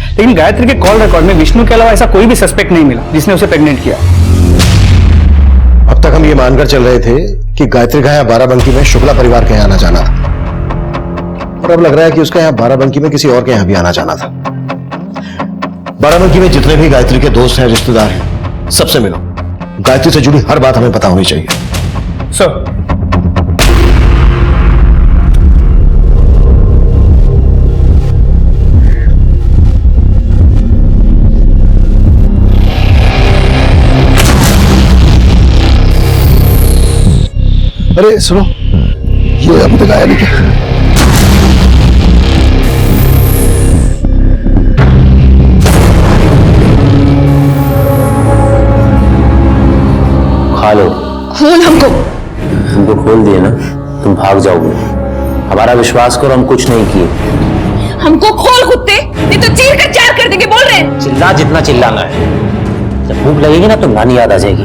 लेकिन गायत्री के कॉल रिकॉर्ड में विष्णु के अलावा ऐसा कोई भी सस्पेक्ट नहीं मिला जिसने उसे प्रेग्नेंट किया। अब तक हम ये मानकर चल रहे थे कि गायत्री का यहाँ बाराबंकी में शुक्ला परिवार के यहाँ आना जाना था, और अब लग रहा है कि उसका यहाँ बाराबंकी में किसी और के यहाँ भी आना जाना था। बाराबंकी में जितने भी गायत्री के दोस्त हैं, रिश्तेदार हैं, सबसे मिलो। गायत्री से जुड़ी हर बात हमें पता होनी चाहिए। सर अरे सुनो, ये अभी तक आया नहीं क्या? खा लो। खोल हमको। तुमको खोल दिए ना, तुम भाग जाओगे। हमारा विश्वास करो, हम कुछ नहीं किए। हमको खोल कुत्ते, नहीं तो चीर कर चार कर देंगे। बोल रहे हैं चिल्ला जितना चिल्लाना है। जब भूख लगेगी ना तो नानी याद आ जाएगी।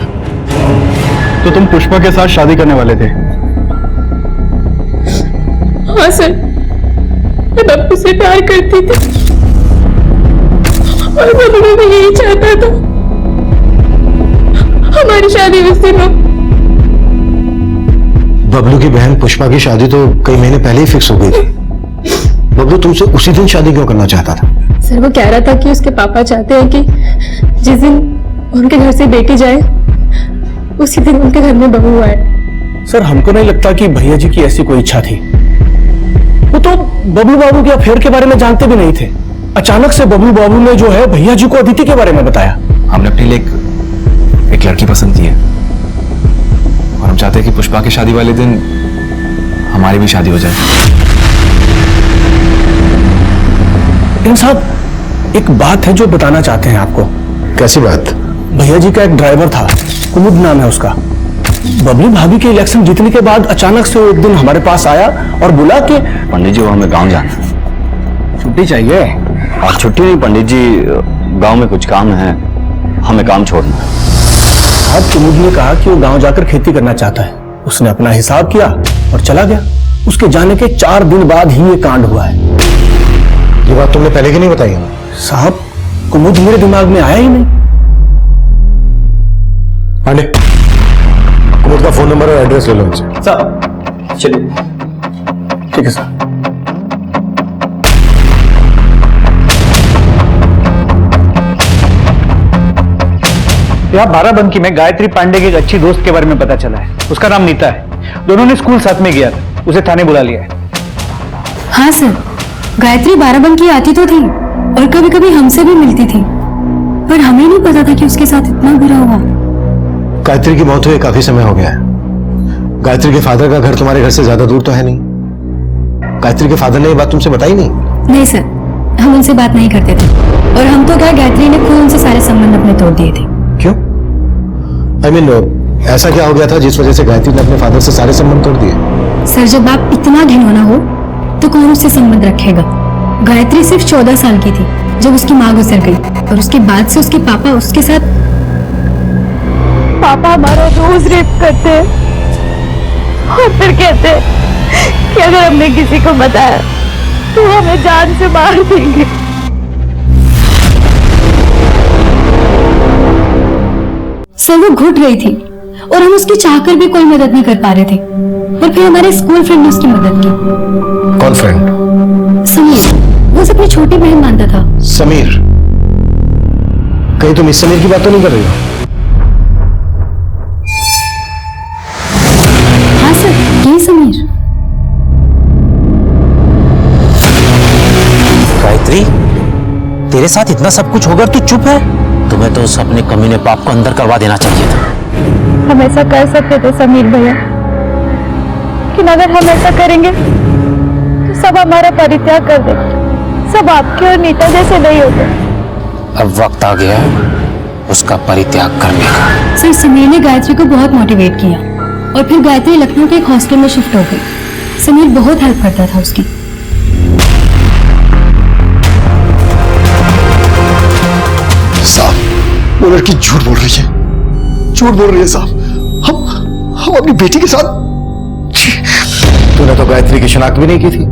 तो तुम पुष्पा के साथ शादी करने वाले थे? हाँ सर, मैं बब्बू से प्यार करती थी और बब्बू भी यही चाहता था। हमारी शादी उस दिन। बबलू की बहन पुष्पा की शादी तो कई महीने पहले ही फिक्स हो गई थी। बबलू तुमसे उसी दिन शादी क्यों करना चाहता था? सर वो कह रहा था कि उसके पापा चाहते हैं कि जिस दिन उनके घर से बेटी जाए उसी दिन उनके घर में बहू आए। सर हमको नहीं लगता कि भैया जी की ऐसी कोई इच्छा थी। वो तो बबलू बाबू के अफेयर के बारे में जानते भी नहीं थे। अचानक से बबलू बाबू ने जो है भैया जी को अदिति के बारे में बताया। हमने अपने लिए एक लड़की पसंद की है और हम चाहते हैं कि पुष्पा की शादी वाले दिन हमारी भी शादी हो जाए। इन साहब, एक बात है जो बताना चाहते हैं आपको। कैसी बात? भैया जी का एक ड्राइवर था, कुमुद नाम है उसका। बबली भाभी के इलेक्शन जीतने के बाद अचानक से वो एक दिन हमारे पास आया और बोला कि पंडित जी वो हमें गांव जाना है, छुट्टी चाहिए। और छुट्टी नहीं पंडित जी, गांव में कुछ काम है, हमें काम छोड़ना है। साहब कुमुद ने कहा कि वो गांव जाकर खेती करना चाहता है। उसने अपना हिसाब किया और चला गया। उसके जाने के 4 दिन बाद ही ये कांड हुआ है। ये बात तुमने पहले क्यों नहीं बताई हमें? साहब कुमुद मेरे दिमाग में आया ही नहीं। पांडे, कुमुद का फोन नंबर और एड्रेस ले लो इनसे। साहब चलिए। ठीक है सर। यहाँ बाराबंकी में गायत्री पांडे की एक अच्छी दोस्त के बारे में पता चला है। उसका नाम नीता है। दोनों ने स्कूल साथ में किया था। उसे थाने बुला लिया है। हाँ सर, गायत्री बाराबंकी आती तो थी और कभी कभी हमसे भी मिलती थी, पर हमें नहीं पता था कि उसके साथ इतना बुरा हुआ। गायत्री की मौत हुई काफी समय हो गया है। गायत्री के फादर का घर तुम्हारे घर से ज्यादा दूर तो है नहीं। गायत्री के फादर ने ये बात तुमसे बताई नहीं? नहीं सर, हम उनसे बात नहीं करते थे और हम तो क्या, गायत्री ने खुद उनसे सारे संबंध अपने तोड़ दिए थे। क्यों? I mean, ऐसा क्या हो गया था जिस वजह से गायत्री ने अपने फादर से सारे संबंध तोड़ दिए? सर जब आप इतना घिनौना हो तो कौन उससे संबंध रखेगा? गायत्री सिर्फ 14 साल की थी जब उसकी माँ गुजर गई और उसके बाद से उसके पापा उसके साथ। पापा हमारा रोज रेप करते हैं और फिर कहते हैं कि अगर हमने किसी को बताया तो वो हमें जान से मार देंगे। सर वो घुट रही थी और हम उसकी चाहकर भी कोई मदद नहीं कर पा रहे थे, और फिर हमारे स्कूल फ्रेंड ने उसकी मदद की। कौन फ्रेंड? समीर, वो अपनी छोटी बहन मानता था। समीर? कहीं तुम इस समीर की बात तो नहीं कर रही हो? हाँ सर, यही समीर। गायत्री, तेरे साथ इतना सब कुछ होगा तू चुप है? तुम्हें तो उस अपने कमीने पाप को अंदर करवा देना चाहिए था। हम ऐसा कर सकते थे समीर भैया, लेकिन अगर हम ऐसा करेंगे तो सब हमारा परित्याग कर देंगे। सब आपके और नीता जैसे नहीं होते। अब वक्त आ गया उसका परित्याग करने का। सर समीर ने गायत्री को बहुत मोटिवेट किया और फिर गायत्री लखनऊ के एक हॉस्टल में शिफ्ट हो गई। समीर बहुत हेल्प करता था उसकी। साहब वो लड़की झूठ बोल रही है, झूठ बोल रही है साहब। हम अपनी बेटी के साथ। तूने तो गायत्री की शिनाख्त भी नहीं की थी,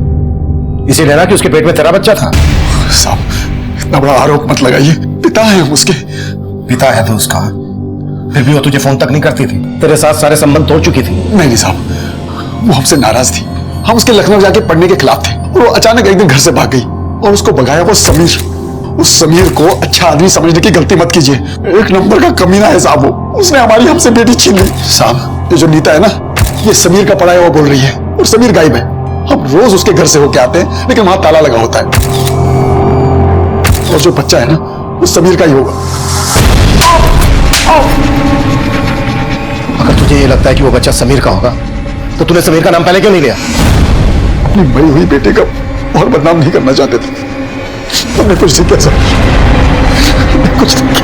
इसीलिए ना कि उसके पेट में तेरा बच्चा था। साहब इतना बड़ा आरोप मत लगाइए, पिता है हम उसके। पिता है तो उसका, फिर भी वो तुझे फोन तक नहीं करती थी, तेरे साथ सारे संबंध तोड़ चुकी थी। नहीं साहब, वो हमसे नाराज थी। हम उसके लखनऊ जाके पढ़ने के खिलाफ थे और वो अचानक एक दिन घर से भाग गई और उसको भगाया वो समीर। उस समीर को अच्छा आदमी समझने की गलती मत कीजिए, एक नंबर का कमीना है साहब वो। उसने हमारी हमसे बेटी छीन ली। साहब ये जो नीता है ना, ये समीर का पढ़ाया हुआ बोल रही है और समीर गायब है। हम रोज उसके घर से होके आते हैं लेकिन वहां ताला लगा होता है। और जो बच्चा है ना वो समीर का ही होगा। अगर तुझे ये लगता है कि वो बच्चा समीर का होगा तो तूने समीर का नाम पहले क्यों नहीं लिया? अपनी मरी हुई बेटे का और बदनाम नहीं करना चाहते थे। हमने कुछ नहीं किया सर, कुछ नहीं किया।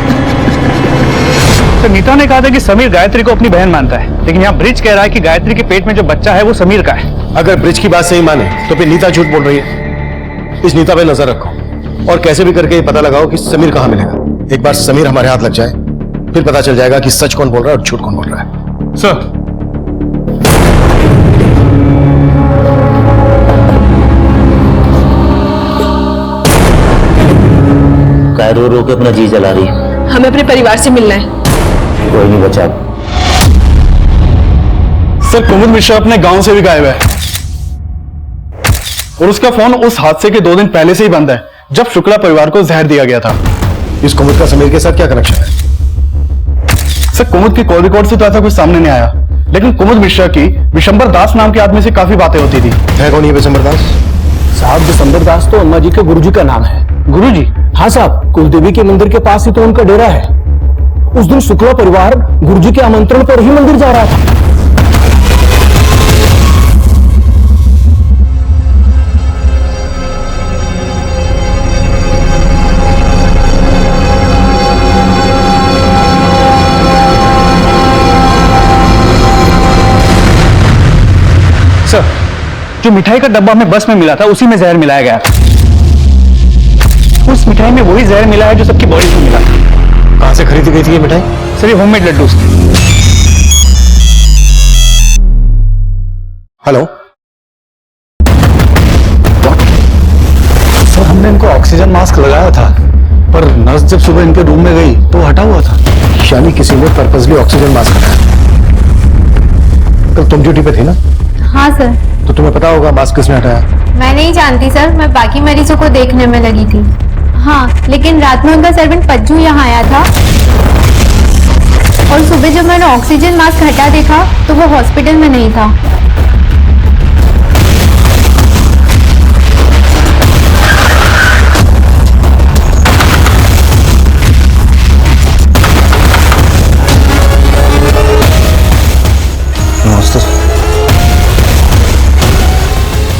तो नीता ने कहा था कि समीर गायत्री को अपनी बहन मानता है, लेकिन यहाँ ब्रिज कह रहा है कि गायत्री के पेट में जो बच्चा है वो समीर का है। अगर ब्रिज की बात सही माने तो फिर नीता झूठ बोल रही है। इस नीता पे नजर रखो और कैसे भी करके ये पता लगाओ कि समीर कहां मिलेगा। एक बार समीर हमारे हाथ लग जाए फिर पता चल जाएगा कि सच कौन बोल रहा है और झूठ कौन बोल रहा है। सर रो रो के अपना जी जला रही है। हमें अपने परिवार से मिलना है। कोई नहीं बचा। सर कुमुद मिश्रा अपने गांव से भी गायब है और उसका फोन उस हादसे के 2 दिन पहले से ही बंद है जब शुक्ला परिवार को जहर दिया गया था। इस कुमुद का समीर के साथ क्या कनेक्शन है? सर कुमुद की कॉल रिकॉर्ड से तो ऐसा कुछ सामने नहीं आया, लेकिन कुमुद मिश्रा की विशंबर दास नाम के आदमी से काफी बातें होती थी। है कौन ये विशंबर दास? साहब विशंबर दास तो अम्मा जी के गुरुजी का नाम है। गुरुजी। हाँ साहब, कुलदेवी के मंदिर के पास ही तो उनका डेरा है। उस दिन शुक्ला परिवार गुरुजी के आमंत्रण पर ही मंदिर जा रहा था। सर, जो मिठाई का डब्बा हमें बस में मिला था उसी में जहर मिलाया गया था। उस मिठाई में वही जहर मिला है जो सबकी बॉडी में मिला था। कहां से खरीदी गई थी ये मिठाई? सर, ये होममेड लड्डू। हेलो सर, हमने इनको ऑक्सीजन मास्क लगाया था, पर नर्स जब सुबह इनके रूम में गई तो हटा हुआ था। यानी किसी ने पर्पसली ऑक्सीजन मास्क हटाया। कल तुम ड्यूटी पे थी ना? हाँ सर। तो तुम्हें पता होगा मास्क किसने हटाया। मैं नहीं जानती सर, मैं बाकी मरीजों को देखने में लगी थी। हाँ, लेकिन रात में उनका सर्वेंट पज्जू यहाँ आया था और सुबह जब मैंने ऑक्सीजन मास्क हटा देखा तो वो हॉस्पिटल में नहीं था।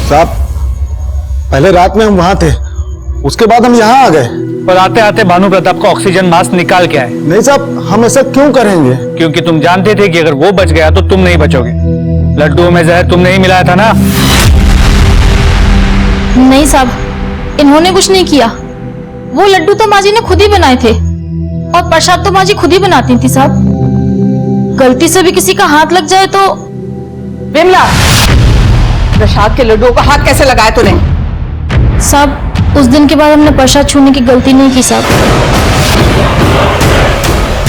साहब, पहले रात में हम वहां थे, उसके बाद हम यहाँ आ गए। पर आते आते भानु प्रताप का ऑक्सीजन मास्क निकाल के आए। नहीं साहब, हम ऐसा क्यों करेंगे? क्योंकि तुम जानते थे कि अगर वो बच गया तो तुम नहीं बचोगे। लड्डू में जहर तुमने ही मिलाया था ना? नहीं साहब, इन्होंने कुछ नहीं किया। वो लड्डू तो माँ जी ने खुद ही बनाए थे और प्रसाद तो माँ जी खुद ही बनाती थी साहब। गलती से भी किसी का हाथ लग जाए तो। विमला, प्रसाद के लड्डुओं का हाथ कैसे लगाया तूने? साहब, उस दिन के बाद हमने प्रसाद छूने की गलती नहीं की साहब।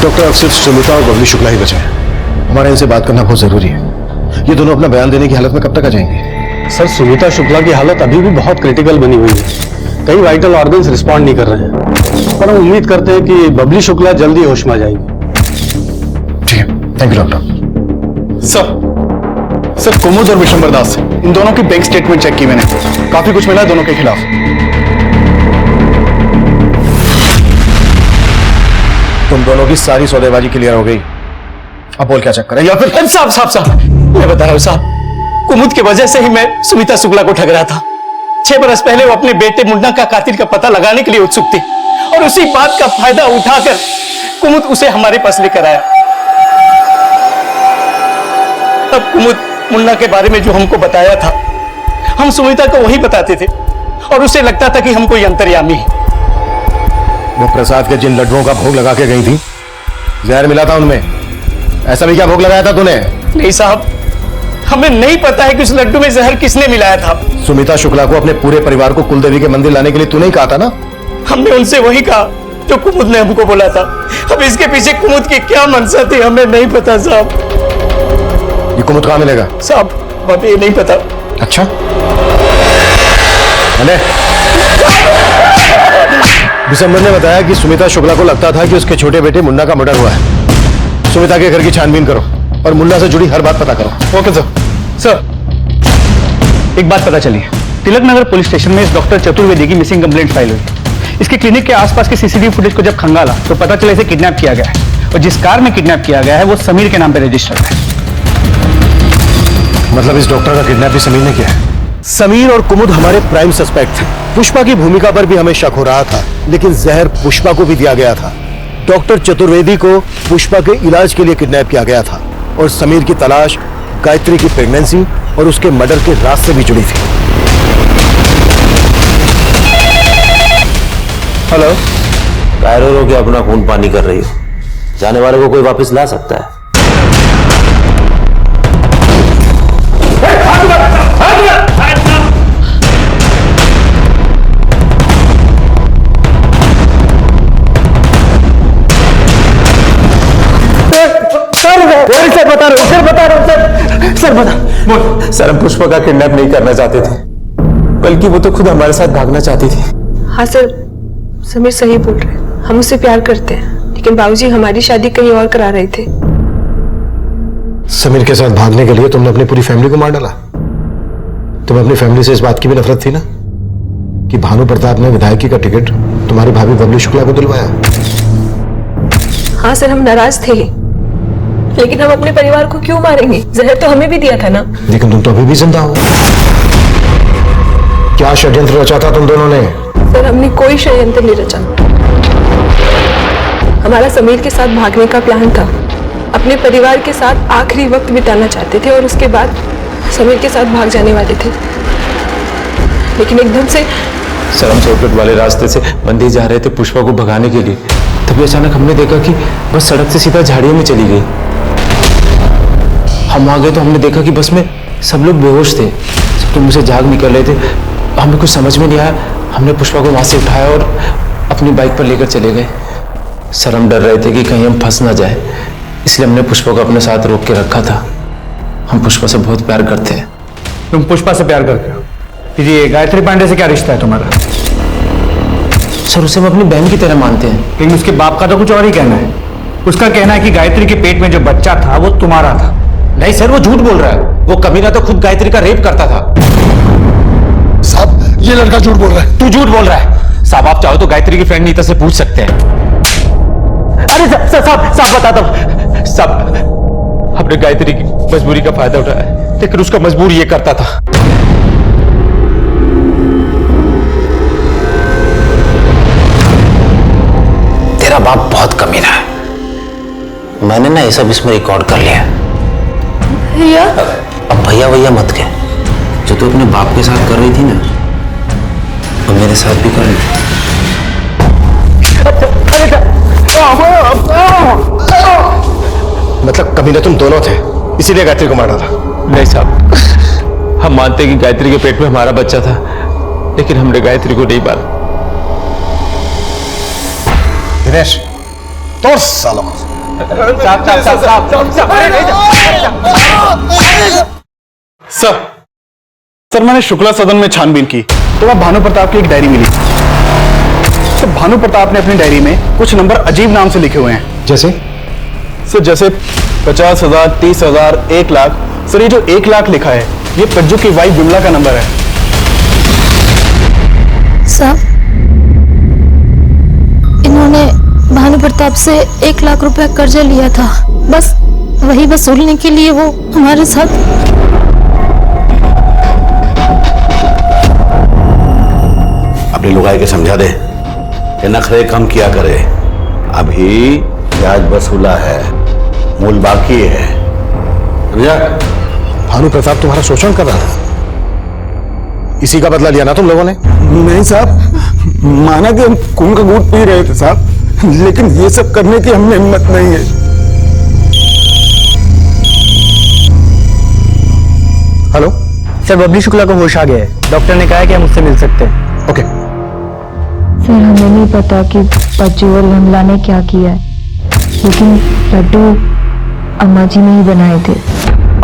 डॉक्टर, अब सिर्फ सुमिता और बबली शुक्ला ही बचे हैं। हमारे इनसे बात करना बहुत जरूरी है। ये दोनों अपना बयान देने की हालत में कब तक आ जाएंगे? सर, सुमिता शुक्ला की हालत अभी भी बहुत क्रिटिकल बनी हुई है। कई वाइटल ऑर्गन्स रिस्पॉन्ड नहीं कर रहे हैं, पर हम उम्मीद करते हैं कि बबली शुक्ला जल्दी होश में आ जाएगी। ठीक है, थैंक यू डॉक्टर। सर, कुमुद और विशंबर दास, इन दोनों की बैंक स्टेटमेंट चेक की मैंने, काफी कुछ मिला दोनों के खिलाफ। तुम दोनों की सारी सौदेबाजी क्लियर हो गई। अब बोल क्या चक्कर है? या फिर साहब, मैं बता रहा हूँ साहब, कुमुद की वजह से ही मैं सुमिता शुक्ला को ठग रहा था। 6 बरस पहले वो अपने बेटे मुन्ना का कातिल का पता लगाने के लिए उत्सुक थी और उसी बात का फायदा उठाकर कुमुद उसे हमारे पास लेकर आया। अब कुमुद मुन्ना के बारे में जो हमको बताया था, हम सुमिता को वही बताते थे और उसे लगता था कि हम कोई अंतर्यामी है। वो प्रसाद के जिन लड्डुओं का भोग लगा के गई थी, जहर मिला था उनमें। ऐसा भी क्या भोग लगाया था तूने? नहीं साहब, हमें नहीं पता है कि उस लड्डू में जहर किसने मिलाया था। सुमिता शुक्ला को अपने पूरे परिवार को कुलदेवी के मंदिर लाने के लिए तूने ही कहा था ना? हमने उनसे वही कहा जो कुमुद ने हमको बोला था। अब इसके पीछे कुमुद की क्या मंशा थी हमें नहीं पता साहब। ये कुमुद कहाँ मिलेगा? साहब, अभी ये नहीं पता। अच्छा, अने दिसंबर ने बताया कि सुमिता शुक्ला को लगता था कि उसके छोटे बेटे मुन्ना का मर्डर हुआ है। सुमिता के घर की छानबीन करो और मुन्ना से जुड़ी हर बात पता करो। Okay sir. सर, एक बात पता चली, तिलक नगर पुलिस स्टेशन में इस डॉक्टर चतुर्वेदी की मिसिंग कंप्लेंट फाइल हुई। इसके क्लिनिक के आसपास के सीसीटीवी फुटेज को जब खंगाला तो पता चला इसे किडनैप किया गया है और जिस कार में किडनैप किया गया है वो समीर के नाम पे रजिस्टर्ड है। मतलब इस डॉक्टर का किडनैप भी समीर ने किया है? समीर और कुमुद हमारे प्राइम सस्पेक्ट थे। पुष्पा की भूमिका पर भी हमें शक हो रहा था, लेकिन जहर पुष्पा को भी दिया गया था। डॉक्टर चतुर्वेदी को पुष्पा के इलाज के लिए किडनैप किया गया था और समीर की तलाश गायत्री की प्रेगनेंसी और उसके मर्डर के राज से भी जुड़ी थी। हेलो, कायरो रो के अपना खून पानी कर रही हो। जाने वाले को कोई वापस ला सकता है? सर, हम पुष्पा का किडनैप नहीं करना चाहते थे, बल्कि वो तो खुद हमारे साथ भागना चाहती थी। हाँ सर, समीर सही बोल रहे हैं। हम उससे प्यार करते हैं, लेकिन बाबूजी हमारी शादी कहीं और करा रहे थे। समीर के साथ भागने के लिए तुमने अपनी पूरी फैमिली को मार डाला। तुम्हें अपनी फैमिली से इस बात की भी नफरत थी ना कि भानु प्रताप ने विधायकी का टिकट तुम्हारी भाभी बबली शुक्ला को दिलवाया? हाँ सर, हम नाराज थे, लेकिन हम अपने परिवार को क्यों मारेंगे? जहर तो हमें भी दिया था ना। लेकिन तुम तो अभी भी जिंदा हो। क्या षड्यंत्र रचा था तुम दोनों ने? सर, हमने कोई षड्यंत्र नहीं रचा। हमारा समीर के साथ भागने का प्लान था। अपने परिवार के साथ आखिरी वक्त बिताना चाहते थे और उसके बाद समीर के साथ भाग जाने वाले थे, लेकिन एकदम से सर, हम शॉर्टकट वाले रास्ते से बंदी जा रहे थे पुष्पा को भगाने के लिए, तभी अचानक हमने देखा कि बस सड़क से सीधा झाड़ियों में चली गई। हम आ गए तो हमने देखा कि बस में सब लोग बेहोश थे, सबके मुंह से झाग निकल रहे थे। हमें कुछ समझ में नहीं आया, हमने पुष्पा को वहां से उठाया और अपनी बाइक पर लेकर चले गए। सर, हम डर रहे थे कि कहीं हम फंस ना जाए, इसलिए हमने पुष्पा को अपने साथ रोक के रखा था। हम पुष्पा से बहुत प्यार करते हैं। तुम पुष्पा से प्यार करते हो? ये गायत्री पांडे से क्या रिश्ता है तुम्हारा? सर, उसे हम अपनी बहन की तरह मानते हैं। लेकिन उसके बाप का तो कुछ और ही कहना है। उसका कहना है कि गायत्री के पेट में जो बच्चा था वो तुम्हारा था। नहीं सर, वो झूठ बोल रहा है। वो कमीना तो खुद गायत्री का रेप करता था। साहब, ये लड़का झूठ बोल रहा है। तू झूठ बोल रहा है। साहब, आप चाहो तो गायत्री की फ्रेंड नीता से पूछ सकते हैं। अरे साहब बता दो। साहब, हमने गायत्री की मजबूरी का फायदा उठाया, लेकिन उसका मजबूर ये करता था। तेरा बाप बहुत कमीना है। मैंने ना ये सब इसमें रिकॉर्ड कर लिया। भैया, अब भैया भैया मत कह। जो तू अपने बाप के साथ कर रही थी ना, वो मेरे साथ भी कर ली। मतलब कमीना तुम दोनों थे, इसीलिए गायत्री को मारा था? नहीं साहब, हम मानते हैं कि गायत्री के पेट में हमारा बच्चा था, लेकिन हमने गायत्री को नहीं मारा। दिनेश, तो साला सर, मैंने शुक्ला सदन में छानबीन की तो वहां भानु प्रताप की एक डायरी मिली। तो भानु प्रताप ने अपनी डायरी में कुछ नंबर अजीब नाम से लिखे हुए हैं। जैसे? सर, जैसे 50,000, 30,000, 1 लाख। सर, ये जो 1 लाख लिखा है, ये पज्जू की वाइफ विमला का नंबर है। साहब, इन्होंने भानु प्रताप से 1 लाख रुपया कर्जा लिया था, बस वही वसूलने के लिए वो हमारे साथ। अपनी लुगाई के समझा दे कि नखरे कम किया करे। अभी ब्याज वसूला है, मूल बाकी है। समझा? भानु प्रताप तुम्हारा शोषण कर रहा था, इसी का बदला लिया ना तुम लोगों ने? नहीं साहब, माना कि हम खून का घूंट पी रहे थे साहब, लेकिन ये सब करने की हमें हिम्मत नहीं है। हेलो सर, बबली शुक्ला को होश आ गया है। डॉक्टर ने कहा है कि हम उससे मिल सकते हैं। ओके। सर, हमें नहीं पता कि पज्जू और विमला ने क्या किया है, लेकिन लड्डू अम्मा जी ने ही बनाए थे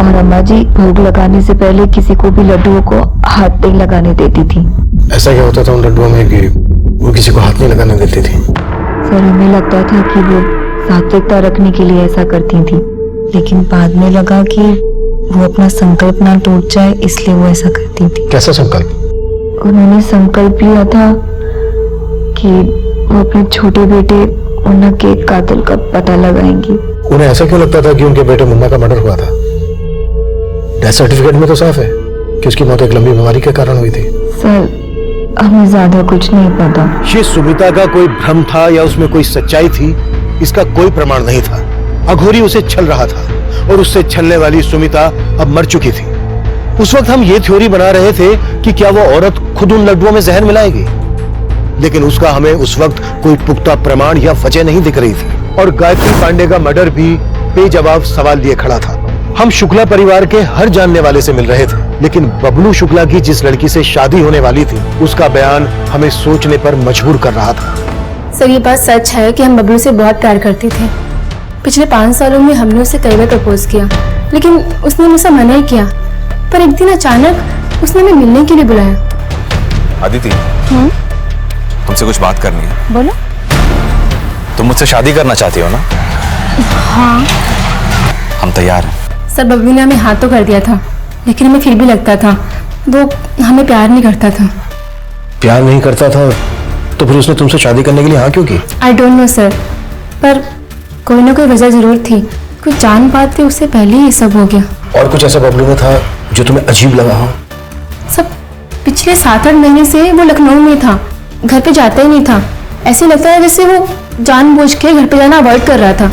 और अम्मा जी भोग लगाने से पहले किसी को भी लड्डुओं को हाथ नहीं लगाने देती थी। ऐसा क्या होता था उन लड्डुओं में कि वो किसी को हाथ नहीं लगाने देती थी? सर, हमें लगता था कि वो सात्विकता रखने के लिए ऐसा करती थी, लेकिन बाद में लगा कि वो अपना संकल्प ना टूट जाए, इसलिए वो ऐसा करती थी। कैसा संकल्प? उन्होंने संकल्प लिया था कि वो अपने छोटे बेटे मुन्ना के कातिल का पता लगाएंगी। उन्हें ऐसा क्यों लगता था कि उनके बेटे मुन्ना का मर्डर हुआ था? डेथ सर्टिफिकेट में तो साफ है कि उसकी मौत एक लंबी बीमारी के कारण हुई थी। सर, हमें ज्यादा कुछ नहीं पता। ये सुमिता का कोई भ्रम था या उसमें कोई सच्चाई थी, इसका कोई प्रमाण नहीं था। अघोरी उसे छल रहा था और उससे छलने वाली सुमिता अब मर चुकी थी। उस वक्त हम ये थ्योरी बना रहे थे कि क्या वो औरत खुद उन लड्डुओं में जहर मिलाएगी, लेकिन उसका हमें उस वक्त कोई पुख्ता प्रमाण या वजह नहीं दिख रही थी। और गायत्री पांडे का मर्डर भी बेजवाब सवाल लिए खड़ा था। हम शुक्ला परिवार के हर जानने वाले से मिल रहे थे, लेकिन बबलू शुक्ला की जिस लड़की से शादी होने वाली थी, उसका बयान हमें सोचने पर मजबूर कर रहा था। सर, ये बात सच है कि हम बबलू से बहुत प्यार करते थे। पिछले 5 सालों में हमने उसे कई बार प्रपोज किया, लेकिन उसने मुझसे मना ही किया। पर एक दिन अचानक उसने हमें मिलने के लिए बुलाया। अदिति, तुमसे कुछ बात करनी है। बोलो। तुम मुझसे शादी करना चाहती हो ना? हाँ। हम तैयार हैं। सर, बबलू ने हमें हाथ तो कर दिया था, लेकिन हमें फिर भी लगता था वो हमें प्यार नहीं करता था। प्यार नहीं करता था तो फिर उसने तुमसे शादी करने के लिए हाँ क्यों की? आई डोंट नो सर, पर कोई ना कोई वजह जरूर थी। कुछ जान पात थी उससे पहले ही ये सब हो गया। और कुछ ऐसा बबलू में था जो तुम्हें अजीब लगा हो? सब पिछले 7-8 महीने से वो लखनऊ में था, घर पे जाता ही नहीं था। ऐसे लगता है जैसे वो जानबूझ के घर पे जाना अवॉइड कर रहा था।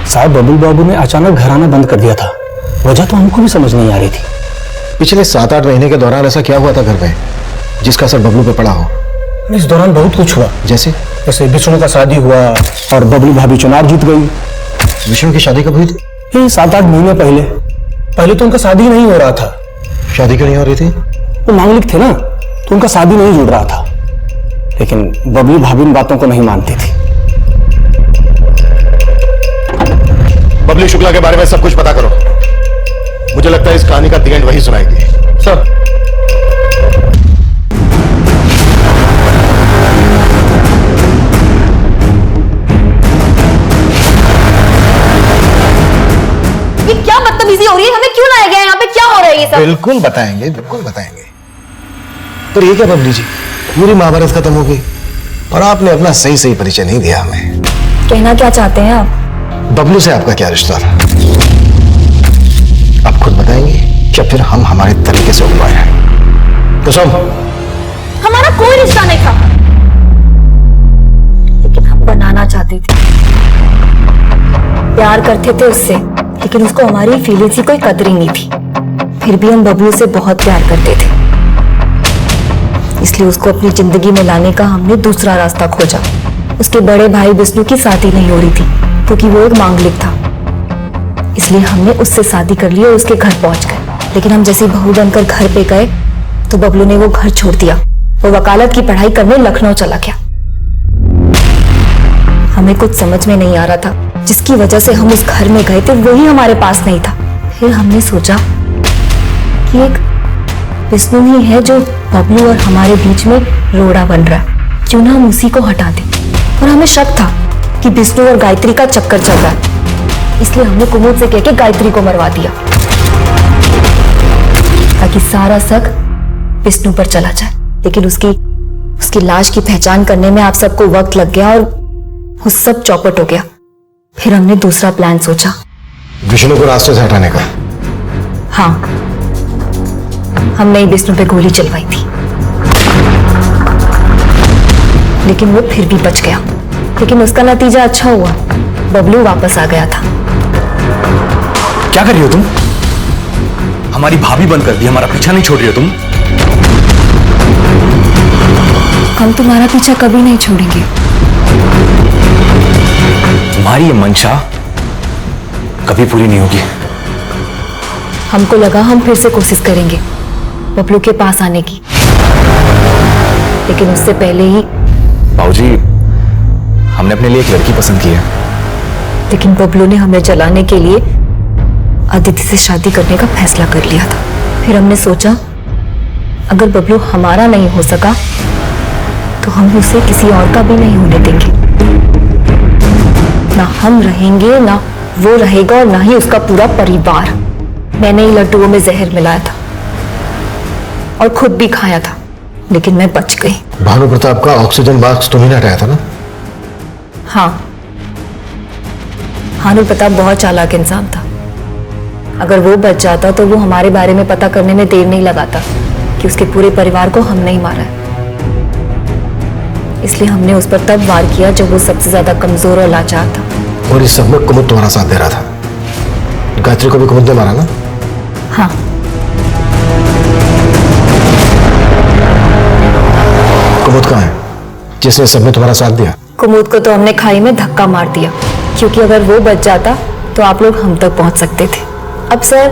साहब बबलू बाबू ने अचानक घर आना बंद कर दिया था, वजह तो हमको भी समझ नहीं आ रही थी। पिछले 7-8 महीने के दौरान ऐसा क्या हुआ था घर में जिसका असर बबलू पे पड़ा हो? इस दौरान बहुत कुछ हुआ। जैसे विष्णु का शादी हुआ और बबलू भाभी चुनाव जीत गई। विष्णु की शादी कब हुई थी? ये 7-8 महीने पहले तो उनका शादी नहीं हो रहा था। शादी क्यों नहीं हो रही थी? वो मांगलिक थे ना, तो उनका शादी नहीं जुड़ रहा था। लेकिन बबलू भाभी इन बातों को नहीं मानती थी। बबली शुक्ला के बारे में सब कुछ पता करो। मुझे लगता है इस कहानी का द एंड वही सुनाएगी। सर ये क्या बदतमीजी हो रही है? हमें क्यों लाया गया है यहाँ पे? क्या हो रहा है ये सब? बिल्कुल बताएंगे, बिल्कुल बताएंगे। पर ये क्या बबली जी, पूरी महाभारत खत्म हो गई और आपने अपना सही सही परिचय नहीं दिया हमें। कहना क्या चाहते हैं आप? बबलू से आपका क्या रिश्ता था? आप खुद बताएंगे या फिर हम हमारे तरीके से उगवाए हैं? कुसुम, हमारा कोई रिश्ता नहीं था, लेकिन हम बनाना चाहते थे। प्यार करते थे उससे, लेकिन उसको हमारी फीलिंग्स की कोई कदर ही नहीं थी। फिर भी हम बबलू से बहुत प्यार करते थे, इसलिए उसको अपनी जिंदगी में लाने का हमने दूसरा रास्ता खोजा। उसके बड़े भाई विष्णु की शादी नहीं हो रही थी क्योंकि वो एक मांगलिक था, इसलिए हमने उससे शादी कर ली और उसके घर पहुंच गए। लेकिन हम जैसे बहू बनकर घर पे गए तो बबलू ने वो घर छोड़ दिया। वो वकालत की पढ़ाई करने लखनऊ चला गया। हमें कुछ समझ में नहीं आ रहा था, जिसकी वजह से हम उस घर में गए थे वही हमारे पास नहीं था। फिर हमने सोचा कि एक विष्णु ही है जो बबलू और हमारे बीच में रोड़ा बन रहा है, क्यों ना हम उसी को हटा दें। और हमें शक था कि विष्णु और गायत्री का चक्कर चल रहा है, इसलिए हमने कुमुद से कहकर गायत्री को मरवा दिया ताकि सारा शक विष्णु पर चला जाए। लेकिन उसकी लाश की पहचान करने में आप सबको वक्त लग गया और वो सब चौपट हो गया। फिर हमने दूसरा प्लान सोचा, विष्णु को रास्ते से हटाने का। हाँ, हमने विष्णु पे गोली चलवाई थी, लेकिन वो फिर भी बच गया। लेकिन उसका नतीजा अच्छा हुआ, बबलू वापस आ गया था। क्या कर रही हो तुम? हमारी भाभी बन कर दी, हमारा पीछा नहीं छोड़ रही हो तुम? हम तुम्हारा पीछा कभी नहीं छोड़ेंगे। तुम्हारी ये मंशा कभी पूरी नहीं होगी। हमको लगा हम फिर से कोशिश करेंगे बबलू के पास आने की, लेकिन उससे पहले ही बाबूजी, हमने अपने लिए एक लड़की पसंद की है। लेकिन बबलू ने हमें जलाने के लिए अदिति से शादी करने का फैसला कर लिया था। फिर हमने सोचा अगर बबलू हमारा नहीं हो सका तो हम उसे किसी और का भी नहीं होने देंगे। ना हम रहेंगे, ना वो रहेगा, और ना ही उसका पूरा परिवार। मैंने ही लड्डुओं में जहर मिलाया था और खुद भी खाया था, लेकिन मैं बच गई। भानु प्रताप का ऑक्सीजन बॉक्स तुम ही ने हटाया था ना? हाँ, भानु प्रताप बहुत चालाक इंसान था। अगर वो बच जाता तो वो हमारे बारे में पता करने में देर नहीं लगाता कि उसके पूरे परिवार को हमने ही मारा है। इसलिए हमने उस पर तब वार किया जब वो सबसे ज्यादा कमजोर और लाचार था। और इस सब में कुमुद तुम्हारा साथ दे रहा था। गायत्री को भी कुमुद ने मारा ना? हाँ, कुमुद कहाँ है जिसने सब में तुम्हारा साथ दिया? कुमुद को तो हमने खाई में धक्का मार दिया, क्योंकि अगर वो बच जाता तो आप लोग हम तक पहुंच सकते थे। अब सर,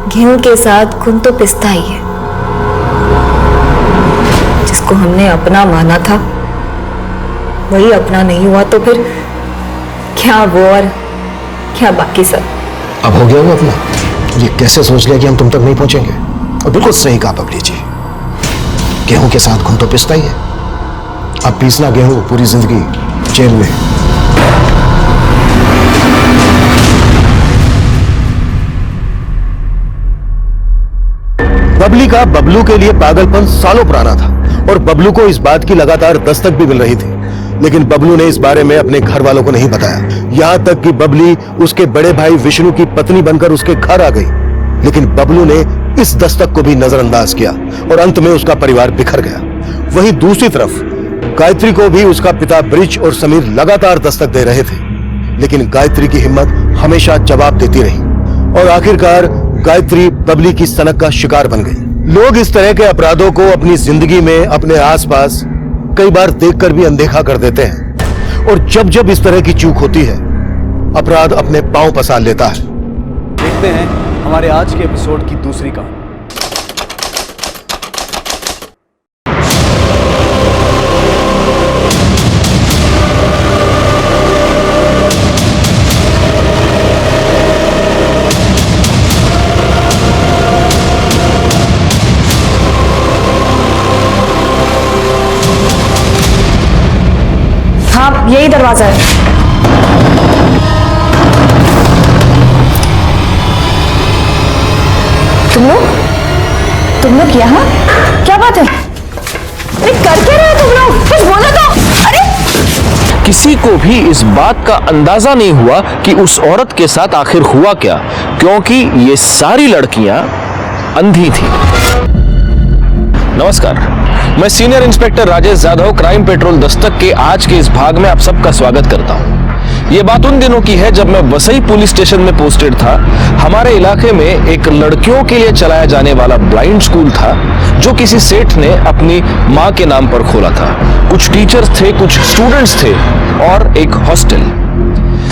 गेहूं के साथ खून तो पिसता ही है। जिसको हमने अपना माना था वही अपना नहीं हुआ, तो फिर क्या वो और क्या बाकी सब। अब हो गया वो अपना। ये कैसे सोच लिया कि हम तुम तक नहीं पहुंचेंगे? और बिल्कुल सही कहा बबली जी, गेहूं के साथ खून तो पिसता ही है। अब पीसना गेहूं पूरी जिंदगी जेल में। बबली का बबलू के लिए पागलपन सालों पुराना था और बबलू को इस बात की लगातार दस्तक भी मिल रही थी, लेकिन बबलू ने इस बारे में अपने घर वालों को नहीं बताया। यहां तक कि बबली उसके बड़े भाई विष्णु की पत्नी बनकर उसके घर आ गई, लेकिन बबलू ने इस दस्तक को भी नजरअंदाज किया और अंत में उसका परिवार बिखर गया। वहीं दूसरी तरफ गायत्री को भी उसका पिता ब्रिज और समीर लगातार दस्तक दे रहे थे, लेकिन गायत्री की हिम्मत हमेशा जवाब देती रही और आखिरकार गायत्री बबली की सनक का शिकार बन गई। लोग इस तरह के अपराधों को अपनी जिंदगी में अपने आसपास कई बार देखकर भी अनदेखा कर देते हैं और जब जब इस तरह की चूक होती है, अपराध अपने पांव पसार लेता है। देखते हैं हमारे आज के एपिसोड की दूसरी कहानी। हाँ, यही दरवाजा है। तुम लोग यहाँ? क्या बात है? अरे कर क्या रहे हो तुम लोग? कुछ बोलो तो। अरे किसी को भी इस बात का अंदाजा नहीं हुआ कि उस औरत के साथ आखिर हुआ क्या, क्योंकि ये सारी लड़कियां अंधी थी। नमस्कार, मैं senior inspector Rajesh Yadav crime petrol Dastak के आज के इस भाग में आप सबका स्वागत करता हूं। ये बात उन दिनों की है जब मैं वसई पुलिस स्टेशन में पोस्टेड था। हमारे इलाके में एक लड़कियों के लिए चलाया जाने वाला ब्लाइंड स्कूल था, जो किसी सेठ ने अपनी मां के नाम पर खोला था। कुछ टीचर्स थे, कुछ स्टूडेंट्स थे और एक हॉस्टल।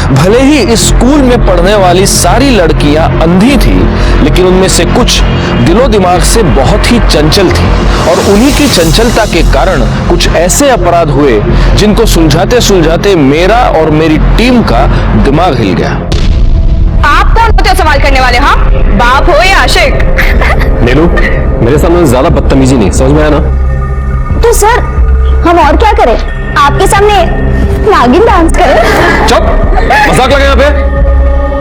भले ही इस स्कूल में पढ़ने वाली सारी लड़कियां अंधी थी, लेकिन उनमें से कुछ दिलो दिमाग से बहुत ही चंचल थी और उन्हीं की चंचलता के कारण कुछ ऐसे अपराध हुए जिनको सुलझाते सुलझाते मेरा और मेरी टीम का दिमाग हिल गया। आप कौन होते हो सवाल करने वाले? हाँ, बाप हो या आशिक? नीलू, मेरे सामने ज्यादा बदतमीजी नहीं, समझ में आया ना? तो सर, हम और क्या करें? आपके सामने नागिन डांस करें? चुप, मजाक लगा यहाँ पे।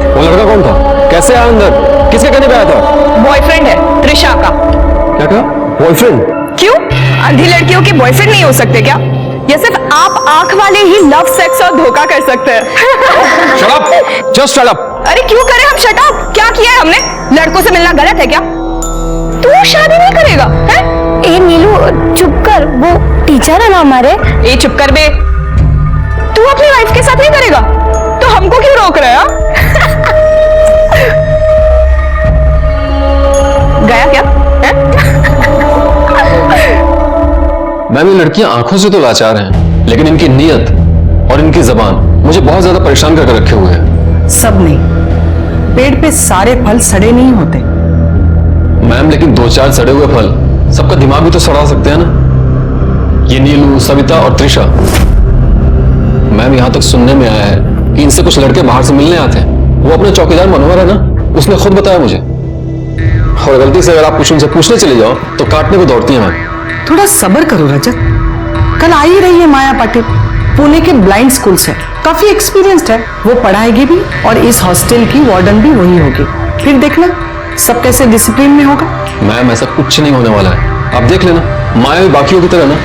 वो लड़का कौन था? कैसे आया अंदर? किसके कहने पे आया था? बॉयफ्रेंड है त्रिशा का। क्या कहा? बॉयफ्रेंड? क्यों? अंधी लड़कियों के बॉयफ्रेंड नहीं हो सकते क्या? या सिर्फ आप आंख वाले ही लव, सेक्स और धोखा कर सकते हैं? Shut up! Just shut up! अरे क्यों करें हम शट अप? क्या किया है हमने? लड़कों से मिलना गलत है क्या? तू शादी नहीं करेगा? हैं? ए नीलू, चुप कर, वो टीचर है ना हमारे। ए चुप कर बे। तू अपनी वाइफ के साथ नहीं करेगा तो हमको क्यों रोक रहा है? गया क्या? मैम, ये लड़कियां आंखों से तो लाचार हैं, लेकिन इनकी नीयत और इनकी जबान मुझे बहुत ज्यादा परेशान करके रखे हुए हैं। सब नहीं, पेड़ पे सारे फल सड़े नहीं होते। मैम, लेकिन 2-4 सड़े हुए फल सबका दिमाग भी तो सड़ा सकते हैं ना। ये नीलू, सविता और त्रिशा। मैम, यहां तक सुनने में आया है कि इनसे कुछ लड़के बाहर से मिलने आते हैं। वो अपने चौकीदार मनोहर है ना, उसने खुद बताया मुझे। और गलती से अगर आप कुछ उनसे पूछने चले जाओ तो काटने को दौड़ती है मैम। थोड़ा सब्र करो रजत, कल आ ही रही है माया पाटिल, पुणे के ब्लाइंड स्कूल से, काफी एक्सपीरियंस्ड है। वो पढ़ाएगी भी और इस हॉस्टल की वार्डन भी वही होगी। फिर देखना सब कैसे डिसिप्लिन में होगा। मैम, ऐसा कुछ नहीं होने वाला है, आप देख लेना। माया भी बाकियों की तरह ना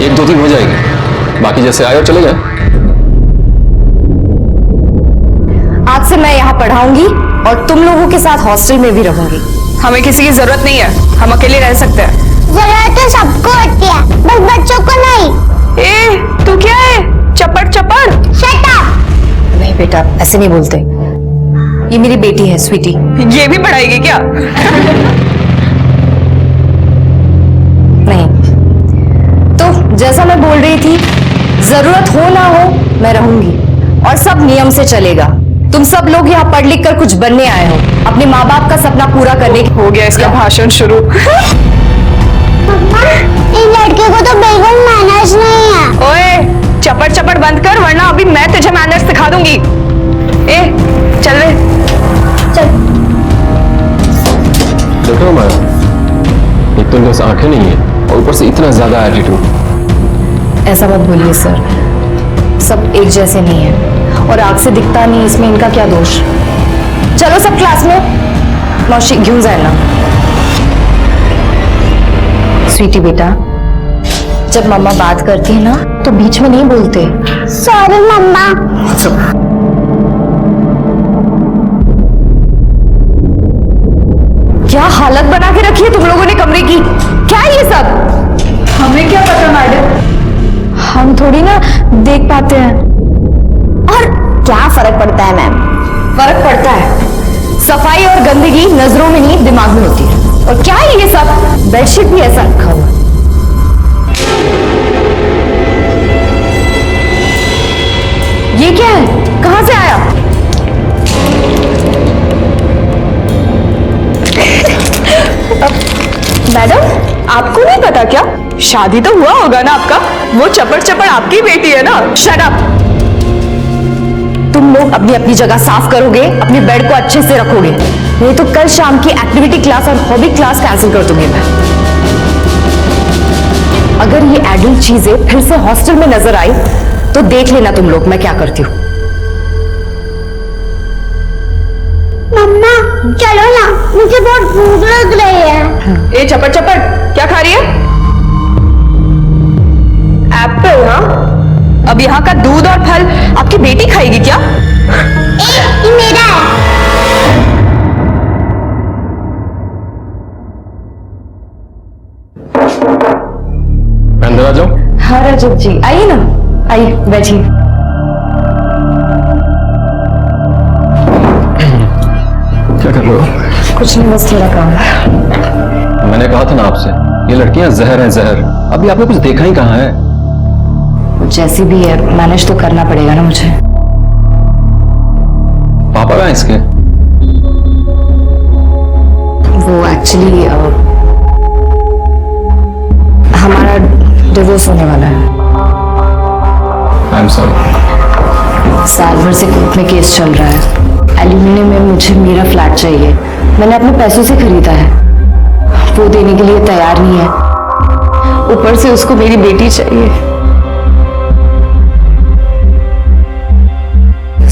1-2 दिन हो जाएगी, बाकी जैसे आए और चले गए। आज से मैं यहाँ पढ़ाऊंगी और तुम लोगों के साथ हॉस्टल में भी रहूंगी। हमें किसी की जरूरत नहीं है, हम अकेले रह सकते हैं। जरूरत तो सबको होती है, बस बच्चों को नहीं। ए, तू क्या है? चपड़ चपड़। Shut up. नहीं बेटा, ऐसे नहीं बोलते। ये मेरी बेटी है स्वीटी। ये भी पढ़ाएगी क्या? नहीं, तो जैसा मैं बोल रही थी, जरूरत हो ना हो मैं रहूंगी और सब नियम से चलेगा। तुम सब लोग यहाँ पढ़ लिख कर कुछ बनने आए हो, अपने माँ बाप का सपना पूरा करने। हो गया इसका भाषण शुरू। इन लड़के को तो बिल्कुल मैनर्स नहीं है। ओए, चपड़ चपड़ बंद कर, वरना अभी मैं तुझे मैनर्स सिखा दूंगी। ए, चल रे, चल। देखो मैम, एक तो इनके आंखें नहीं है और ऊपर से इतना ज्यादा एटीट्यूड। ऐसा मत बोलिए सर, सब एक जैसे नहीं है और आग से दिखता नहीं, इसमें इनका क्या दोष। चलो सब क्लास में। मौशी घेऊन जाए ना। स्वीटी बेटा, जब मम्मा बात करती है ना तो बीच में नहीं बोलते। सॉरी मम्मा। क्या हालत बना के रखी है तुम लोगों ने कमरे की? क्या है ये सब? हमें क्या पता मैडम, हम थोड़ी ना देख पाते हैं। और क्या फर्क पड़ता है मैम? फर्क पड़ता है। सफाई और गंदगी नजरों में नहीं दिमाग में होती है। और क्या है ये सब? बेडशीट भी ऐसा रखा हुआ। ये क्या है? कहां से आया? मैडम आपको नहीं पता क्या? शादी तो हुआ होगा ना आपका? वो चपड़ चपड़ आपकी बेटी है ना? Shut up. तुम लोग अपनी अपनी जगह साफ करोगे, अपने बेड को अच्छे से रखोगे, नहीं तो कल शाम की एक्टिविटी क्लास और हॉबी क्लास कैंसिल कर दूंगी मैं। अगर ये एडल्ट चीजें फिर से हॉस्टल में नजर आई तो देख लेना तुम लोग मैं क्या करती हूँ। मम्मा चलो ना, मुझे बहुत भूख लग रही है। ए चपड़ चपड़ क्या खा रही है? एप्पल? हाँ, अब यहाँ का दूध और फल आपकी बेटी खाएगी क्या? ये मेरा है। अंदर आ जाओ। हाँ रजत जी आइए ना, आइए बैठिए। क्या कर रहे हो? कुछ नहीं, बस थोड़ा काम है। मैंने कहा था ना आपसे, ये लड़कियां जहर हैं जहर। अभी आपने कुछ देखा ही कहाँ है? जैसी भी है मैनेज तो करना पड़ेगा ना मुझे। पापा कहाँ हैं इसके? वो एक्चुअली हमारा डिवोर्स होने वाला है। I am sorry. साल भर से कोर्ट में केस चल रहा है। एल्यूमिनियम में मुझे मेरा फ्लैट चाहिए, मैंने अपने पैसों से खरीदा है, वो देने के लिए तैयार नहीं है। ऊपर से उसको मेरी बेटी चाहिए।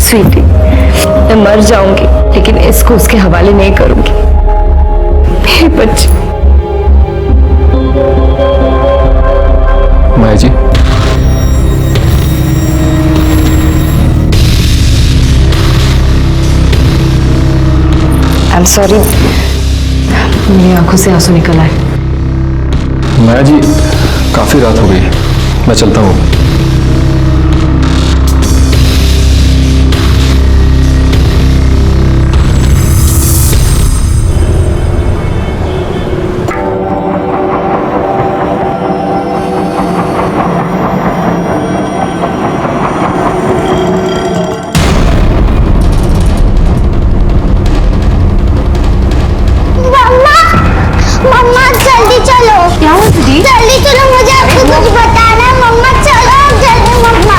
स्वीटी, मैं मर जाऊंगी लेकिन इसको उसके हवाले नहीं करूंगी। मेरे बच्चे। माया जी, आई एम सॉरी, मेरी आंखों से आंसू निकल आए। माया जी, काफी रात हो गई, मैं चलता हूँ। मम्मा जल्दी चलो। क्या हुआ दीदी? जल्दी चलो, मुझे आपको कुछ बताना है। मम्मा चलो जल्दी। मम्मा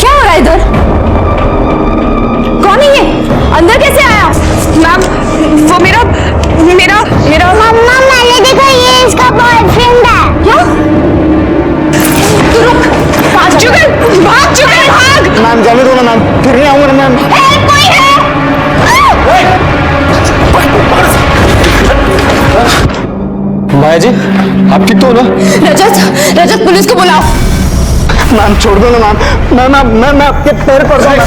क्या हो रहा है इधर? कौन है ये? अंदर कैसे आया? मैम वो मेरा मेरा मेरा मम्मा मैंने देखा, ये इसका बॉयफ्रेंड है। क्या? तू रुक, भाग जुगल, भाग जुगल, भाग। मैम जाने दो ना मैम, फिर नहीं आऊंगा ना मैम। कोई है? माया जी, आप ठीक तो हो ना? रजत, रजत पुलिस को बुलाओ। मैम छोड़ दो ना मैम, मैं आपके पैर पड़ जाऊंगा।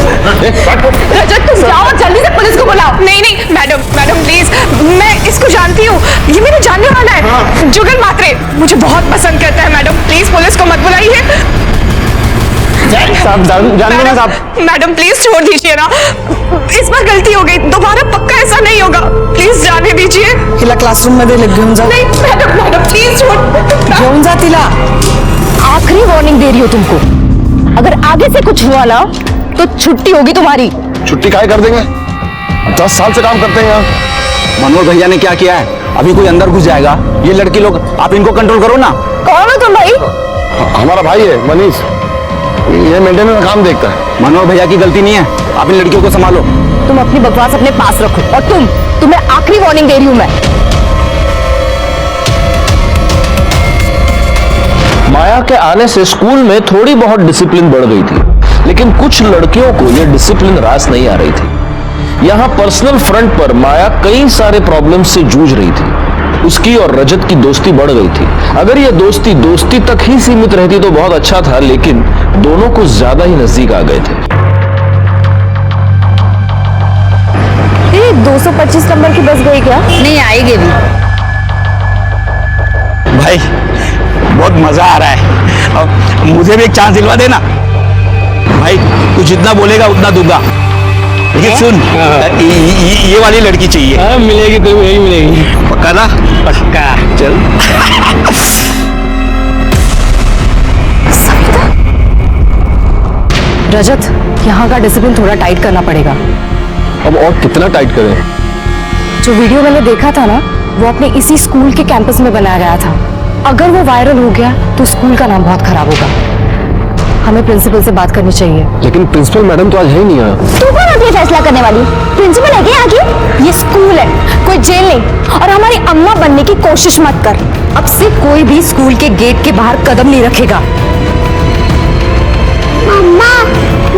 रजत तुम जाओ जल्दी से, पुलिस को बुलाओ। नहीं नहीं मैडम, मैडम प्लीज, मैं इसको जानती हूँ, ये मेरे जानने वाला है। हाँ। जुगल मात्रे मुझे बहुत पसंद करता है। मैडम प्लीज पुलिस को मत बुलाइए। साहब जान दो साहब। मैडम प्लीज छोड़ दीजिए ना, इस बार गलती हो गई, दोबारा पक्का ऐसा नहीं होगा, प्लीज जाने दीजिए। तिला क्लासरूम मध्ये घेऊन जा। नहीं मैडम, मैडम प्लीज छोड़। घेऊन जा तिला। आखिरी वार्निंग दे रही हो तुमको, अगर आगे से कुछ हुआ ना तो छुट्टी होगी तुम्हारी। छुट्टी काहे कर देंगे? 10 साल से काम करते हैं यहाँ। मनोहर भैया ने क्या किया है? अभी कोई अंदर घुस जाएगा। ये लड़की लोग, आप इनको कंट्रोल करो ना। कौन हो तुम भाई? हमारा भाई है मनीष, ये मेंटेनेंस का काम देखता है। मनोहर भैया की गलती नहीं है, आप इन लड़कियों को संभालो। तुम अपनी बकवास अपने पास रखो। और तुम्हें आखिरी वार्निंग दे रही हूं मैं। माया के आने से स्कूल में थोड़ी बहुत डिसिप्लिन बढ़ गई थी, लेकिन कुछ लड़कियों को यह डिसिप्लिन रास नहीं आ रही थी। यहाँ पर्सनल फ्रंट पर माया कई सारे प्रॉब्लम से जूझ रही थी। उसकी और रजत की दोस्ती बढ़ गई थी। अगर ये दोस्ती दोस्ती तक ही सीमित रहती तो बहुत अच्छा था, लेकिन दोनों को ज्यादा ही नजदीक आ गए थे। 225 नंबर की बस गई क्या? नहीं आएगी भी। भाई बहुत मजा आ रहा है, अब मुझे भी एक चांस दिलवा देना भाई। तू जितना बोलेगा उतना दूंगा, लेकिन सुन ये वाली लड़की चाहिए। मिलेगी तो यही मिलेगी। पक्का ना? पक्का। चल। रजत, यहाँ का डिसिप्लिन थोड़ा टाइट करना पड़ेगा। अब और कितना टाइट करें? जो वीडियो मैंने देखा था ना, वो अपने इसी स्कूल के कैंपस में बनाया गया था। अगर वो वायरल हो गया तो स्कूल का नाम बहुत खराब होगा। हमें प्रिंसिपल से बात करनी चाहिए। लेकिन प्रिंसिपल मैडम तो आज है ही नहीं। तू कौन होती है फैसला करने वाली? प्रिंसिपल है क्या यहाँ की? ये स्कूल है, कोई जेल नहीं। और हमारी अम्मा बनने की कोशिश मत कर। अब से कोई भी स्कूल के गेट के बाहर कदम नहीं रखेगा। मम्मा,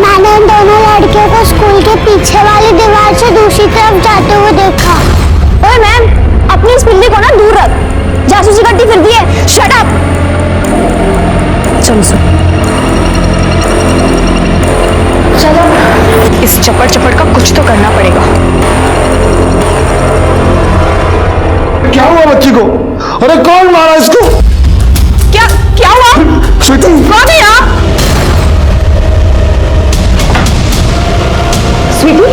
मैंने इन दोनों लड़कियों को स्कूल के पीछे वाली दीवार से दूसरी तरफ जाते हुए देखा। ओए मैम, अपनी इस पिल्ली को ना दूर रख। जासूसी करती फिरती है। Shut up. चलो चलो, इस चपड़ चपड़ का कुछ तो करना पड़ेगा। क्या हुआ बच्ची को? अरे कौन मारा इसको? क्या क्या हुआ? स्वीटी, कौन है यहाँ? स्वीटी,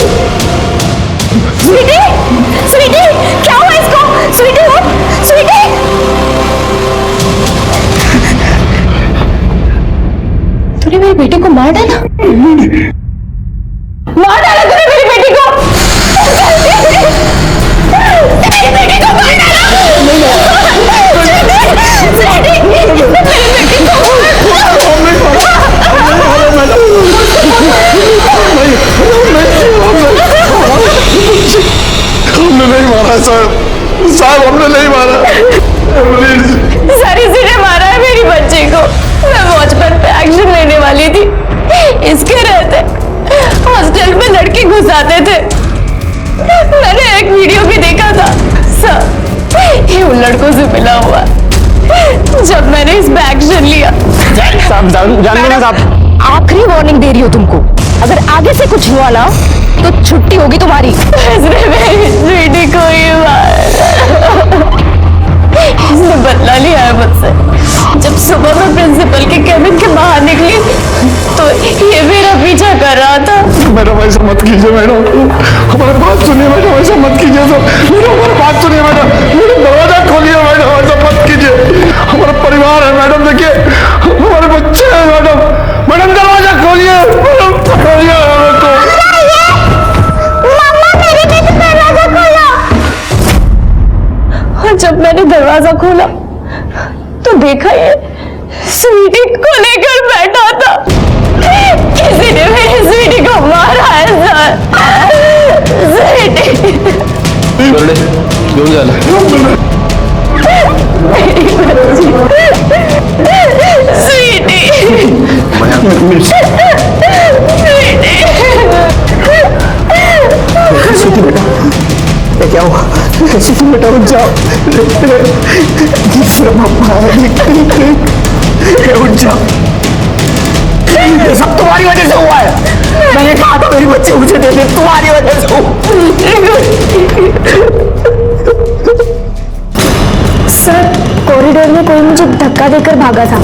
स्वीटी, स्वीटी, क्या हुआ इसको? स्वीटी हो, स्वीटी। तूने मेरी बेटी को मार डाला? मार डाला तूने मेरी बेटी को? मेरी बेटी को मार डाला? स्वीटी, मेरी बेटी को हमने नहीं मारा साहब, हमने नहीं मारा। सर इसी ने मारा है मेरी बच्ची को। मैं वॉचमैन पे एक्शन लेने वाली थी, इसके रहते हॉस्टल में लड़के घुसाते थे। मैंने एक वीडियो भी देखा था सर, ये उन लड़कों से मिला हुआ। जब मैंने इस पे एक्शन लिया। साहब जानते ना साहब, आखिरी वार्निंग दे रही हो तुमको। अगर आगे से कुछ हुआ ना तो छुट्टी होगी तुम्हारी। इसने मेरी स्वीटी को ही मारा। इसने बदला लिया है मुझसे। जब सुबह मैं प्रिंसिपल के कैबिन के बाहर निकली तो ये मेरा पीछा कर रहा था। मैडम ऐसा मत कीजिए मैडम, हमारी बात सुनिए मैडम, ऐसा मत कीजिए। तो मैडम हमारी बात सुनिए मैडम, मैडम दरवाजा खोलिए मैडम, ऐसा मत कीजिए। हमारा परिवार है मैडम, देखिए हमारे बच्चे हैं मैडम। मैडम दरवाजा खोलिए, मैडम खोलिए। और जब मैंने दरवाजा खोला तो देखा ये स्वीटी को लेकर बैठा था। किसी ने मेरी स्वीटी को मारा है सर। स्वीटी क्यों जाना? मेरी बच्ची स्वीटी, स्वीटी बेटा, क्या हुआ? स्वीटी बेटा उठ जाओ, उठ जाओ। ये सब तुम्हारी वजह से हुआ है। मैंने कहा था मेरी बच्ची मुझे दे दे, तुम्हारी वजह से हुआ। सर, कॉरिडोर में कोई मुझे धक्का देकर भागा था।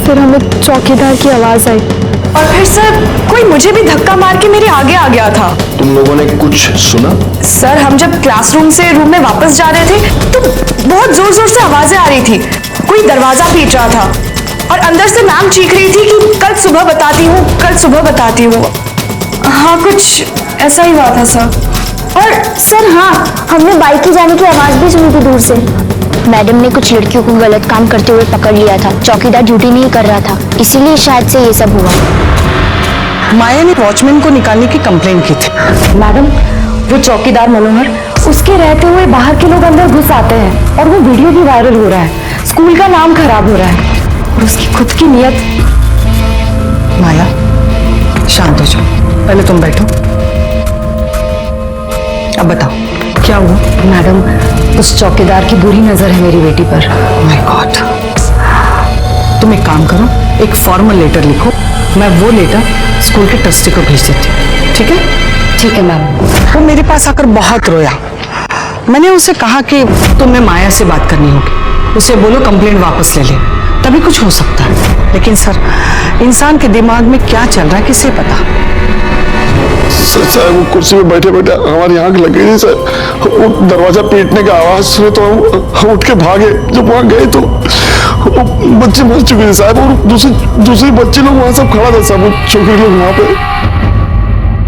फिर हमें चौकीदार की आवाज आई और फिर सर कोई मुझे भी धक्का मार के मेरे आगे आ गया था। तुम लोगों ने कुछ सुना? सर, हम जब क्लासरूम से रूम में वापस जा रहे थे तो बहुत जोर जोर से आवाजें आ रही थी। कोई दरवाजा पीट रहा था और अंदर से मैम चीख रही थी कि कल सुबह बताती हूँ, कल सुबह बताती हूँ। हाँ, कुछ ऐसा ही हुआ था सर। और सर हाँ, हमने बाइक की जाने की आवाज भी सुनी थी दूर से। मैडम ने कुछ लड़कियों को गलत काम करते हुए पकड़ लिया था। चौकीदार ड्यूटी नहीं कर रहा था, इसीलिए शायद से ये सब हुआ। माया ने वॉचमैन को निकालने की कंप्लेंट की थी। मैडम, वो चौकीदार मनोहर, उसके रहते हुए बाहर के लोग अंदर घुस आते हैं और वो वीडियो भी वायरल हो रहा है। स्कूल का नाम खराब हो रहा है और उसकी खुद की नियत। माया, शांत हो जाओ, पहले तुम बैठो। अब बताओ क्या हुआ? मैडम, उस चौकीदार की बुरी नजर है मेरी बेटी पर। My God. तुम एक काम करो, एक फॉर्मल लेटर लिखो, मैं वो लेटर स्कूल के ट्रस्टी को भेज देती हूँ, ठीक है? ठीक है मैम। वो मेरे पास आकर बहुत रोया। मैंने उसे कहा कि तुम्हें माया से बात करनी होगी, उसे बोलो कंप्लेंट वापस ले ले, तभी कुछ हो सकता है। लेकिन सर, इंसान के दिमाग में क्या चल रहा है किसे पता। सर वो कुर्सी पे बैठे बैठे हमारी आंख लग गई सर। वो दरवाजा पीटने की आवाज सुने तो हम उठ के भागे। जब वहां गए तो बच्चे मर चुके थे साहब, और दूसरे बच्चे लोग वहां सब खड़ा था, सब छोकरे लोग वहां पे।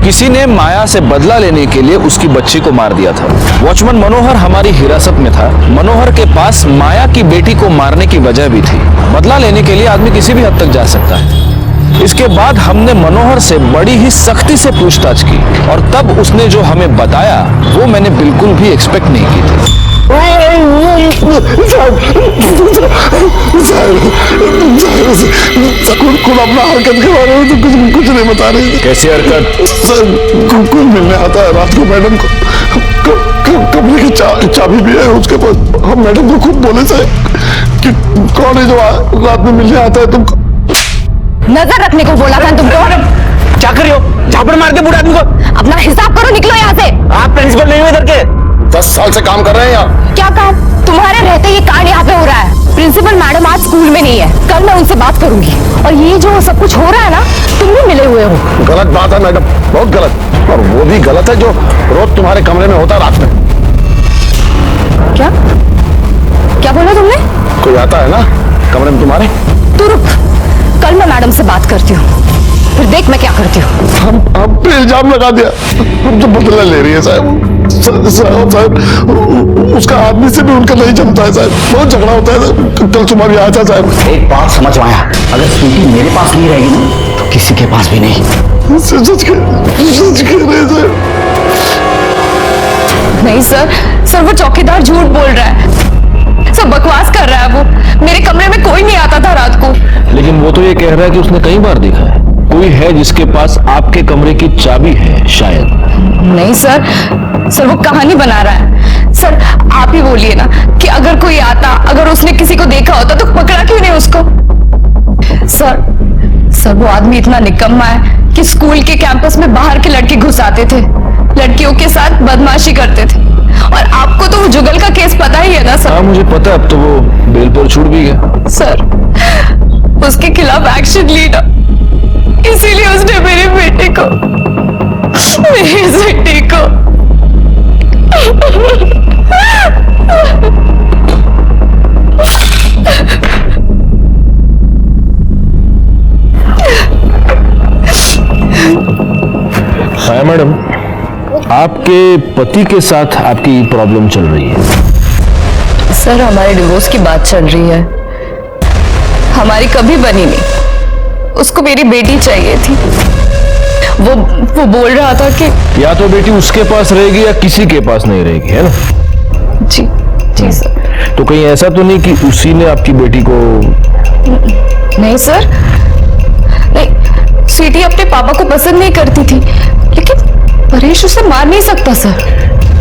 किसी ने माया से बदला लेने के लिए उसकी बच्ची को मार दिया था। वॉचमैन मनोहर हमारी हिरासत में था। मनोहर के पास माया की बेटी को मारने की वजह भी थी। बदला लेने के लिए आदमी किसी भी हद तक जा सकता है। इसके बाद हमने मनोहर से बड़ी ही सख्ती से पूछताछ की, और तब उसने जो हमें बताया वो मैंने बिल्कुल भी एक्सपेक्ट नहीं की थी। खुद अपना हरकत के बारे में तो कुछ नहीं बता रहे। कैसी हरकत? सर कुल मिलने आता है रात को मैडम को, कमरे की चाबी भी है उसके पास। हम मैडम को खुद बोले थे कि कौन है जो रात में मिलने आता है तुमको। नजर रखने को बोला था तुमको। क्या कर रही हो? झापड़ मार के बूढ़े आदमी को। अपना हिसाब करो, निकलो यहाँ से। आप प्रिंसिपल नहीं हो इधर के? 10 साल से काम कर रहे हैं यहाँ। क्या काम? तुम्हारे रहते ये कांड यहाँ पे हो रहा है। प्रिंसिपल मैडम आज स्कूल में नहीं है, कल मैं उनसे बात करूंगी। और ये जो सब कुछ हो रहा है ना, तुम भी मिले हुए हो। गलत बात है मैडम, बहुत गलत। और वो भी गलत है जो रोज तुम्हारे कमरे में होता रात में। क्या क्या बोला तुमने? कोई आता है ना कमरे में तुम्हारे? तू रुक, कल मैं मैडम से बात करती हूँ, फिर देख मैं क्या करती हूँ। हम पे इल्जाम लगा दिया, हम तो बदला ले रही है साहब। साहब उसका आदमी से भी उनका नहीं जमता है साहब, बहुत झगड़ा होता है। कल सुबह भी आया था साहब। एक बात समझ में आया, अगर स्कूटी मेरे पास नहीं रहेगी ना तो किसी के पास भी नहीं। सच कह रहे साहब। नहीं सर, वो चौकीदार झूठ बोल रहा है, सब बकवास कर रहा है। वो मेरे कमरे में कोई नहीं आता था रात को। लेकिन वो तो ये कह रहा है कि उसने कई बार देखा है। कोई है जिसके पास आपके कमरे की चाबी है शायद। नहीं सर, वो कहानी बना रहा है। सर आप ही बोलिए ना कि अगर कोई आता, अगर उसने किसी को देखा होता तो पकड़ा क्यों नहीं उसको? सर वो आदमी इतना निकम्मा है कि स्कूल के कैंपस में बाहर के लड़के घुस आते थे, लड़कियों के साथ बदमाशी करते थे। और आपको तो वो जुगल का केस पता ही है ना सर? हाँ मुझे पता, अब तो वो बेल पर छूट भी गया। सर उसके खिलाफ एक्शन लीना, इसीलिए उसने मेरी बेटी को, मेरी बेटी को हाँ मैडम, आपके पति के साथ आपकी प्रॉब्लम चल रही है। सर हमारे डिवोर्स की बात चल रही है, हमारी कभी बनी नहीं। उसको मेरी बेटी चाहिए थी। वो बोल रहा था कि या तो बेटी उसके पास रहेगी या किसी के पास नहीं रहेगी, है ना? जी सर। तो कहीं ऐसा तो नहीं कि उसी ने आपकी बेटी को? नहीं सर, नहीं, स्वीटी अपने पापा को पसंद नहीं करती थी, लेकिन परेश उसे मार नहीं सकता सर।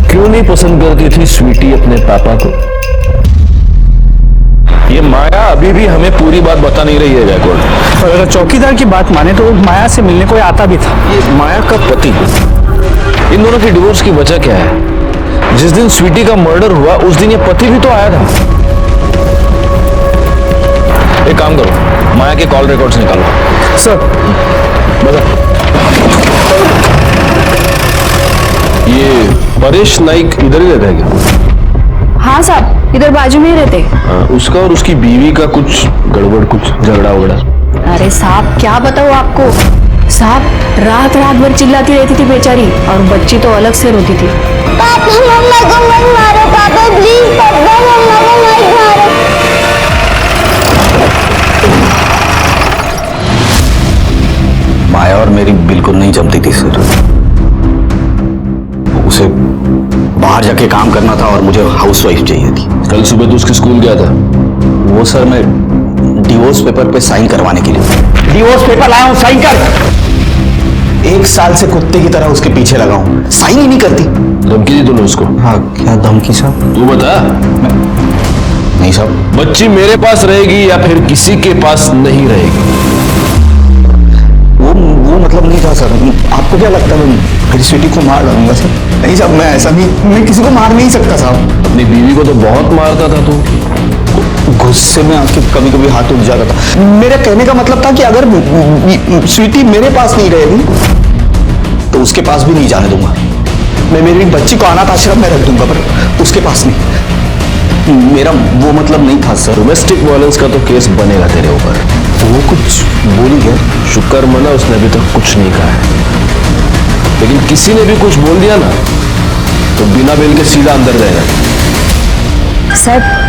क्यों नहीं पसंद करती थी स्वीटी अपने पापा को? ये माया अभी भी हमें पूरी बात बता नहीं रही है गायकवाड़। और अगर चौकीदार की बात माने तो माया से मिलने कोई आता भी था। ये माया का पति, इन दोनों की डिवोर्स की वजह क्या है? जिस दिन स्वीटी का मर्डर हुआ उस दिन ये पति भी तो आया था। एक काम करो, माया के कॉल रिकॉर्ड्स निकालो। सर बता, ये परेश नाइक इधर ही रहता है क्या? हाँ साहब, इधर बाजू में ही रहते। उसका और उसकी बीवी का कुछ गड़बड़, कुछ झगड़ा वगड़ा? अरे साहब क्या बताऊँ आपको, साहब रात भर चिल्लाती रहती थी बेचारी, और बच्ची तो अलग से रोती थी। पापा मम्मा को मत मारो, पापा प्लीज, पापा मम्मा को मत मारो। माया और मेरी बिल्कुल नहीं जमती थी सर। उसे बाहर जाके काम करना था और मुझे हाउसवाइफ चाहिए थी। कल सुबह तो उसके स्कूल गया था। वो सर मैं डिवोर्स पेपर पे साइन करवाने के लिए। डिवोर्स पेपर लाया हूं, साइन कर। 1 साल से कुत्ते की तरह उसके पीछे लगा हूं, साइन ही नहीं करती। धमकी दी तूने उसको? हाँ, क्या धमकी साहब? तू बता। नहीं साहब। बच्ची मेरे पास रहेगी या फिर किसी के पास नहीं रहेगी? वो मतलब नहीं था सर। आपको क्या लगता है मैं मेरी स्वीटी को मार डालूंगा सर? नहीं साहब, मैं ऐसा नहीं, मैं किसी को मार नहीं सकता साहब। अपनी बीवी को तो बहुत मारता था तू। गुस्से में आके कभी कभी हाथ उठ जाता था। मेरे कहने का मतलब था कि अगर स्वीटी मेरे पास नहीं रहेगी तो उसके पास भी नहीं जाने दूंगा। मैं मेरी बच्ची को अनाथ आश्रम में रख दूंगा, पर उसके पास नहीं। मेरा वो मतलब नहीं था सर। डोमेस्टिक वायलेंस का तो केस बनेगा तेरे ऊपर। वो कुछ बोल ही गया। शुक्र मना उसने अभी तक कुछ नहीं कहा है, लेकिन किसी ने भी कुछ बोल दिया ना तो बिना बेल के सीधा अंदर जाएगा। सर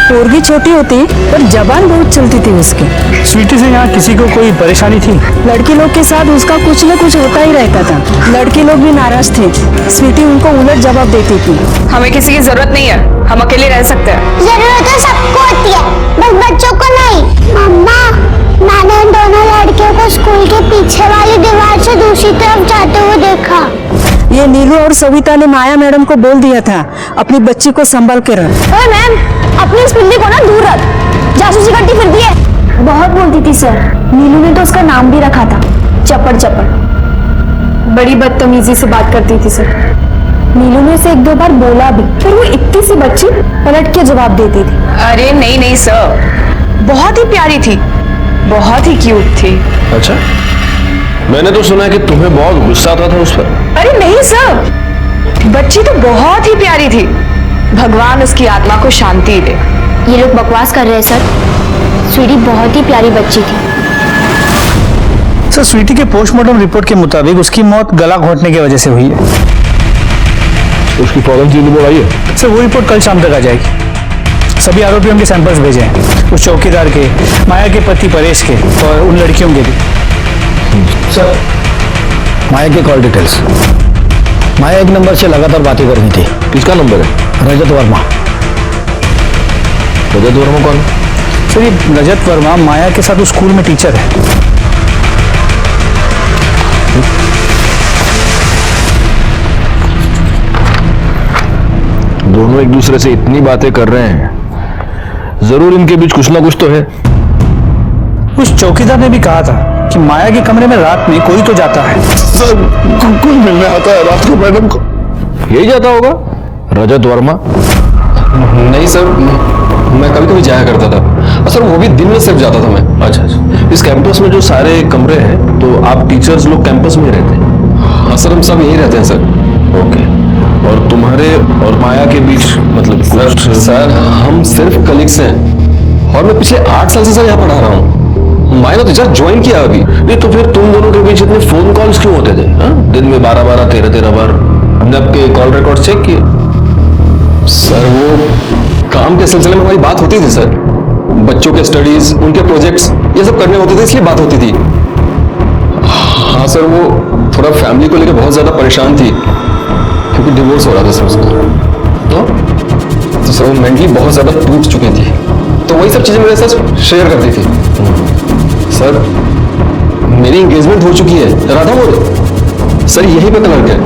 टोरगी छोटी होती पर जबान बहुत चलती थी उसकी। स्वीटी से यहाँ किसी को कोई परेशानी थी? लड़की लोग के साथ उसका कुछ न कुछ होता ही रहता था। लड़के लोग भी नाराज थे, स्वीटी उनको उलट जवाब देती थी। हमें किसी की जरूरत नहीं है, हम अकेले रह सकते हैं। जरूरत तो सबको होती है, बस बच्चों को नहीं। मम्मा, मैंने इन दोनों लड़कियों को स्कूल के पीछे वाली दीवार से दूसरी तरफ जाते हुए देखा। ये नीलू और सविता ने माया मैडम को बोल दिया था अपनी बच्ची को संभाल के रख। मैम, अपनी इस पिल्ली को ना दूर रख, जासूसी करती फिरती है। बहुत बोलती थी सर, नीलू ने तो उसका नाम भी रखा था, चपड़ चपड़। बड़ी बदतमीजी से बात करती थी सर। नीलू ने उसे 1-2 बार बोला भी, फिर वो इतनी सी बच्ची पलट के जवाब देती थी। अरे नहीं नहीं सर, बहुत ही प्यारी थी, बहुत ही क्यूट थी। अच्छा, मैंने तो सुना है कि तुम्हें बहुत गुस्सा आता था उस पर। अरे नहीं सर, बच्ची तो बहुत ही प्यारी थी, भगवान उसकी आत्मा को शांति दे। ये लोग बकवास कर रहे हैं सर, स्वीटी बहुत ही प्यारी बच्ची थी। सर स्वीटी के पोस्टमार्टम रिपोर्ट के मुताबिक उसकी मौत गला घोंटने की वजह से हुई है। उसकी फॉरेंसिक रिपोर्ट आई है? सर वो रिपोर्ट कल शाम तक आ जाएगी। सभी आरोपियों के सैंपल्स भेजे हैं, उस चौकीदार के, माया के पति परेश के और उन लड़कियों के भी। सर माया के कॉल डिटेल्स। माया एक नंबर से लगातार बातें कर रही थी। किसका नंबर है? रजत वर्मा। रजत वर्मा कौन? सर ये रजत वर्मा माया के साथ उस स्कूल में टीचर है। दोनों एक दूसरे से इतनी बातें कर रहे हैं, जरूर इनके बीच कुछ ना कुछ तो है। उस चौकीदार ने भी कहा था कि माया के कमरे में रात में कोई तो जाता है। सर कोई मिलने आता है रात को मैडम को। यही जाता होगा रजत वर्मा? नहीं सर, मैं कभी कभी जाया करता था सर, वो भी दिन में सिर्फ जाता था मैं। अच्छा अच्छा, इस कैंपस में जो सारे कमरे हैं तो आप टीचर्स लोग कैंपस में रहते हैं? हाँ सर, हम सब यही रहते हैं सर। ओके, और तुम्हारे और माया के बीच मतलब सर हम सिर्फ कलीग्स हैं और मैं पिछले 8 साल से सर यहाँ पढ़ा रहा हूँ। माया तो जस्ट ज्वाइन किया अभी। नहीं तो फिर तुम दोनों के बीच इतने फोन कॉल्स क्यों होते थे? दिन में 12-12, 13-13 बार। हमने आपके कॉल रिकॉर्ड चेक किए। सर वो काम के सिलसिले में हमारी बात होती थी सर, बच्चों के स्टडीज, उनके प्रोजेक्ट्स ये सब करने होते थे, इसलिए बात होती थी। हाँ सर, वो थोड़ा फैमिली को लेकर बहुत ज्यादा परेशान थी क्योंकि डिवोर्स हो रहा था सर उसका। तो सर वो मेंटली बहुत ज्यादा टूट चुकी थी, तो वही सब चीजें मेरे साथ शेयर करती थी। सर मेरी एंगेजमेंट हो चुकी है राधा मोड़ सर, यही पे कलर है,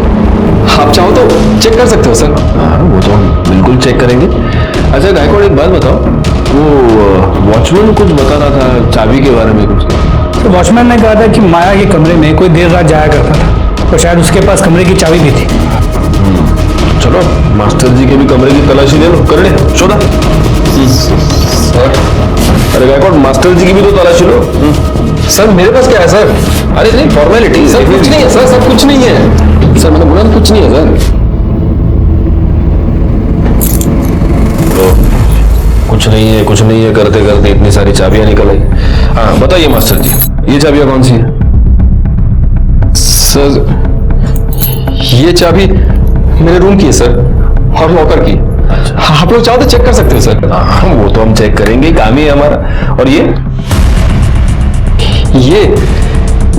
आप चाहो तो चेक कर सकते हो सर। हाँ वो तो हम बिल्कुल चेक करेंगे। अच्छा गायकवाड़, एक बात बताओ, वो वॉचमैन कुछ बता रहा था चाबी के बारे में कुछ? तो वॉचमैन ने कहा था कि माया के कमरे में कोई देर रात जाया करता था, तो शायद उसके पास कमरे की चाबी भी थी। चलो मास्टर जी के भी कमरे की तलाशी ले लो, कर ले शोधा। अरे गायकवाड़, मास्टर जी की भी तो तलाशी लो। सर मेरे पास क्या है सर? अरे नहीं, फॉर्मेलिटी। सर कुछ नहीं है सर, सब कुछ नहीं है सर, मैंने बोला कुछ नहीं है सर। कुछ नहीं है करते करते इतनी सारी चाबियां निकल आई। हाँ बताइए मास्टर जी, ये चाबियां कौन सी है? सर ये चाबी मेरे रूम की है सर, और लॉकर की। हाँ, आप लोग चाहो तो चेक कर सकते हो सर। हाँ वो तो हम चेक करेंगे, काम ही है हमारा। और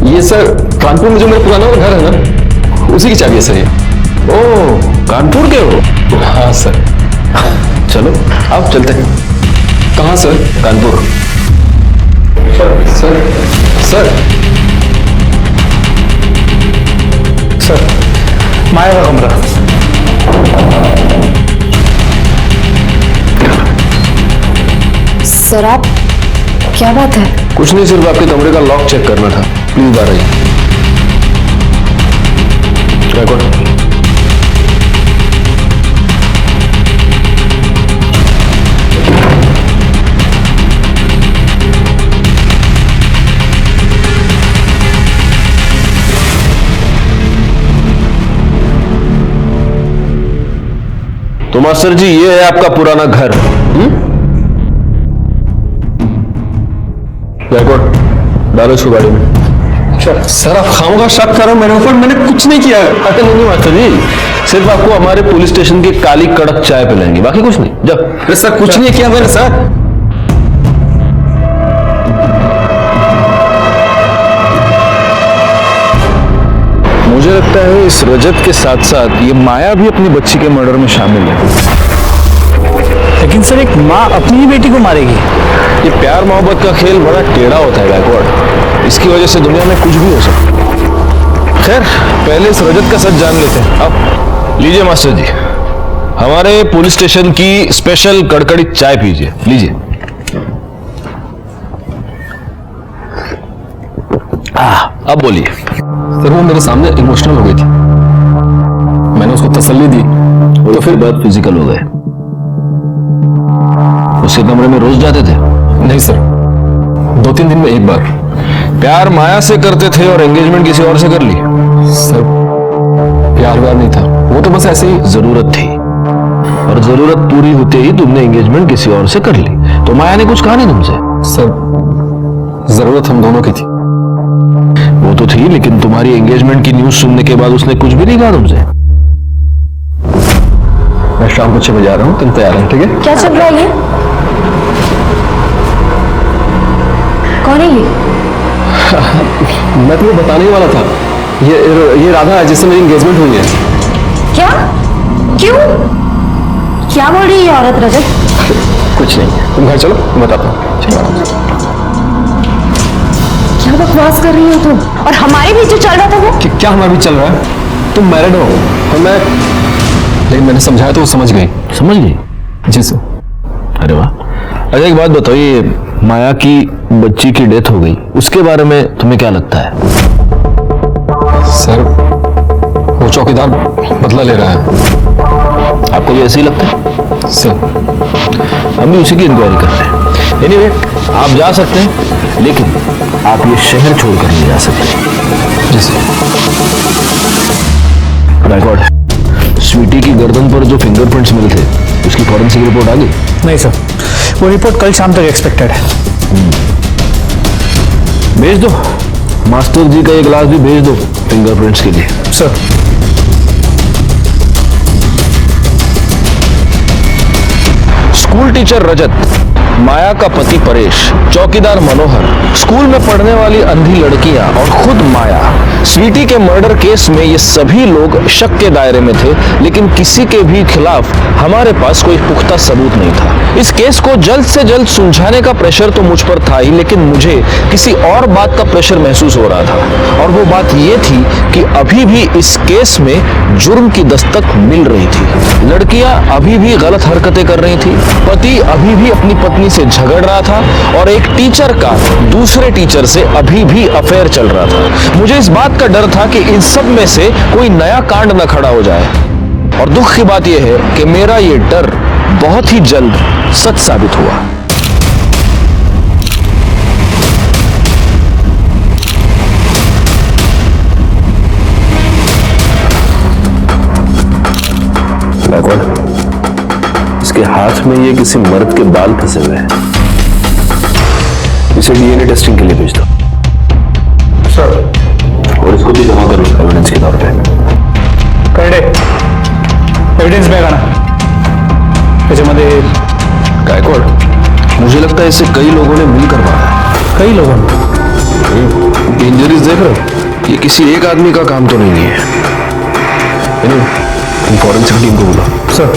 ये सर कानपुर में जो मेरा पुराना घर है ना, उसी की चाबी है सर ये। ओह, कानपुर के हो? हाँ सर। चलो आप चलते हैं। कहाँ सर? कानपुर। सर माया का कमरा। सर आप क्या बात है? कुछ नहीं, सिर्फ आपके कमरे का लॉक चेक करना था। प्लीज आ रही रिकॉर्ड। तो मास्टर जी ये है आपका पुराना घर। रिकॉर्ड डालो इसको गाड़ी में। सर आप खामोखा शक कर रहे हो मेरे ऊपर, मैंने कुछ नहीं किया। अरे नहीं मास्टर जी, सिर्फ आपको हमारे पुलिस स्टेशन की काली कड़क चाय पिलाएंगे, बाकी कुछ नहीं। जाओ। अरे सर कुछ नहीं किया मैंने सर। मुझे लगता है इस रजत के साथ साथ ये माया भी अपनी बच्ची के मर्डर में शामिल है। लेकिन सर एक माँ अपनी ही बेटी को मारेगी? ये प्यार मोहब्बत का खेल बड़ा टेढ़ा होता है गायकवाड़, इसकी वजह से दुनिया में कुछ भी हो सकता है। खैर पहले इस रजत का सच जान लेते हैं। अब लीजिए मास्टर जी, हमारे पुलिस स्टेशन की स्पेशल कड़कड़ी चाय पीजिए, लीजिए। अब बोलिए। सर वो मेरे सामने इमोशनल हो गई थी, मैंने उसको तसल्ली दी तो फिर बात फिजिकल हो गए। उसके कमरे में रोज जाते थे? नहीं सर, 2-3 दिन में एक बार। प्यार माया से करते थे और एंगेजमेंट किसी और से कर ली? सर प्यार व्यार नहीं था, वो तो बस ऐसे ही जरूरत थी, और जरूरत पूरी होते ही तुमने एंगेजमेंट किसी और से कर ली। तो माया ने कुछ कहा नहीं तुमसे? सर जरूरत हम दोनों की थी। वो तो थी, लेकिन तुम्हारी एंगेजमेंट की न्यूज सुनने के बाद उसने कुछ भी नहीं कहा तुमसे? मैं शाम को 6 बजे आ रहा हूँ, तुम तैयार हो? ठीक है। क्या चल रहा है ये? कौन है ये? मैं तुम्हें बताने ही वाला था, ये राधा है जिससे मेरी एंगेजमेंट हुई है। क्या? क्यों? क्या बोल रही है ये औरत रजत? कुछ नहीं, तुम घर चलो, मैं बताता हूँ। चलो। क्या बकवास कर रही हो तुम? और हमारे बीच जो चल रहा था वो? क्या हमारे बीच चल रहा है? तुम मैरिड हो और मैं, लेकिन मैंने समझाया तो वो समझ गई। समझ गई? जी सर। अरे वाह। अच्छा एक बात बताओ, ये माया की बच्ची की डेथ हो गई, उसके बारे में तुम्हें क्या लगता है? सर वो चौकीदार बदला ले रहा है। आपको भी ऐसे ही लगता है? सर हम भी उसी की इंक्वायरी करते हैं। एनीवे, आप जा सकते हैं, लेकिन आप ये शहर छोड़कर नहीं जा सकते। जी सर। रिकॉर्ड, स्वीटी की गर्दन पर जो फिंगरप्रिंट्स मिले थे, उसकी फॉरेंसिक रिपोर्ट आ गई? नहीं सर, वो रिपोर्ट कल शाम तक एक्सपेक्टेड है। भेज दो, मास्टर जी का एक ग्लास भी भेज दो फिंगरप्रिंट्स के लिए। सर। स्कूल टीचर रजत, माया का पति परेश, चौकीदार मनोहर, स्कूल में पढ़ने वाली अंधी लड़कियां और खुद माया, स्वीटी के मर्डर केस में ये सभी लोग शक के दायरे में थे, लेकिन किसी के भी खिलाफ हमारे पास कोई पुख्ता सबूत नहीं था। इस केस को जल्द से जल्द सुलझाने का प्रेशर तो मुझ पर था ही, लेकिन मुझे किसी और बात का प्रेशर महसूस हो रहा था, और वो बात ये थी कि अभी भी इस केस में जुर्म की दस्तक मिल रही थी। लड़कियां अभी भी गलत हरकतें कर रही थी, पति अभी भी अपनी पत्नी से झगड़ रहा था, और एक टीचर का दूसरे टीचर से अभी भी अफेयर चल रहा था। मुझे इस बात का डर था कि इन सब में से कोई नया कांड न खड़ा हो जाए, और दुख की बात यह है कि मेरा ये डर बहुत ही जल्द सच साबित हुआ। इसके हाथ में ये किसी मर्द के बाल फंसे हुए हैं, इसे डीएनए टेस्टिंग के लिए भेज दो। सर। और इसको भी जमा कर लो एविडेंस के तौर पे। कर दे, एविडेंस बॅग आणा। त्याच्यामध्ये गायकवाड़, मुझे लगता है इसे कई लोगों ने मिलकर मारा। कई लोगों ने? इंजरीज देख रहे हो, ये किसी एक आदमी का काम तो नहीं है। तुम फॉरेंसिक टीम को बुलाओ। सर।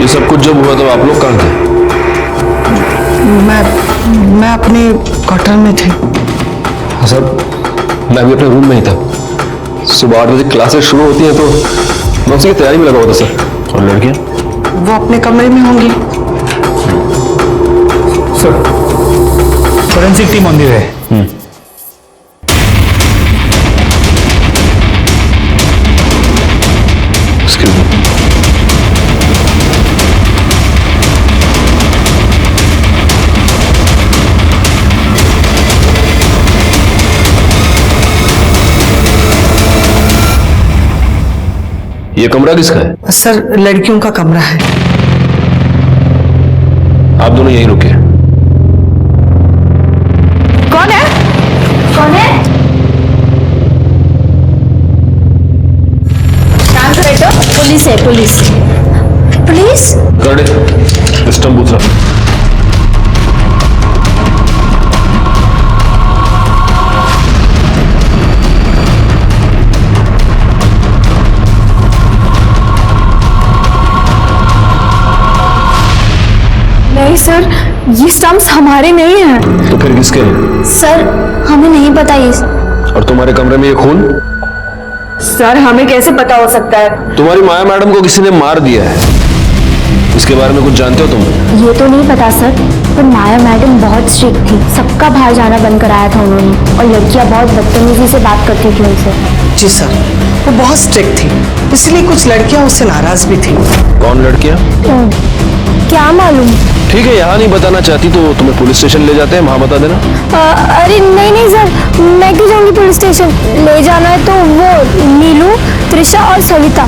ये सब कुछ जब हुआ तो आप लोग कहाँ थे? मैं अपने क्वार्टर में थी। हाँ सर, मैं भी अपने रूम में ही था। सुबह 8 बजे क्लासेस शुरू होती हैं तो मैं उसी की तैयारी में लगा हुआ था सर। और लड़कियां? वो अपने कमरे में होंगी। Sir, forensic team on the way. ये कमरा किसका है? सर, लड़कियों का कमरा है। आप दोनों यहीं रुके। कौन है? कौन है? शांत बैठो। पुलिस है, पुलिस। पुलिस? गार्ड सिस्टम पूछ रहा। नहीं सर, ये स्टम्प्स हमारे नहीं हैं। तो फिर किसके हैं? सर, हमें नहीं पता ये। और तुम्हारे कमरे में ये खून? सर, हमें कैसे पता हो सकता है? तुम्हारी माया मैडम को किसी ने मार दिया है, इसके बारे में कुछ जानते हो तुम? ये तो नहीं पता सर, पर माया मैडम बहुत स्ट्रिक्ट थी। सबका बाहर जाना बंद कराया था उन्होंने, और लड़कियां बहुत बदतमीजी से बात करती थी उनसे। जी सर, वो बहुत स्ट्रिक्ट थी, इसलिए कुछ लड़कियां उससे नाराज भी थी। कौन लड़कियां? क्या मालूम। ठीक है, यहाँ नहीं बताना चाहती तो तुम्हें पुलिस स्टेशन ले जाते हैं, वहां बता देना। अरे नहीं सर, मैं क्यों जाऊंगी पुलिस स्टेशन? ले जाना है तो वो नीलू, त्रिशा और सविता,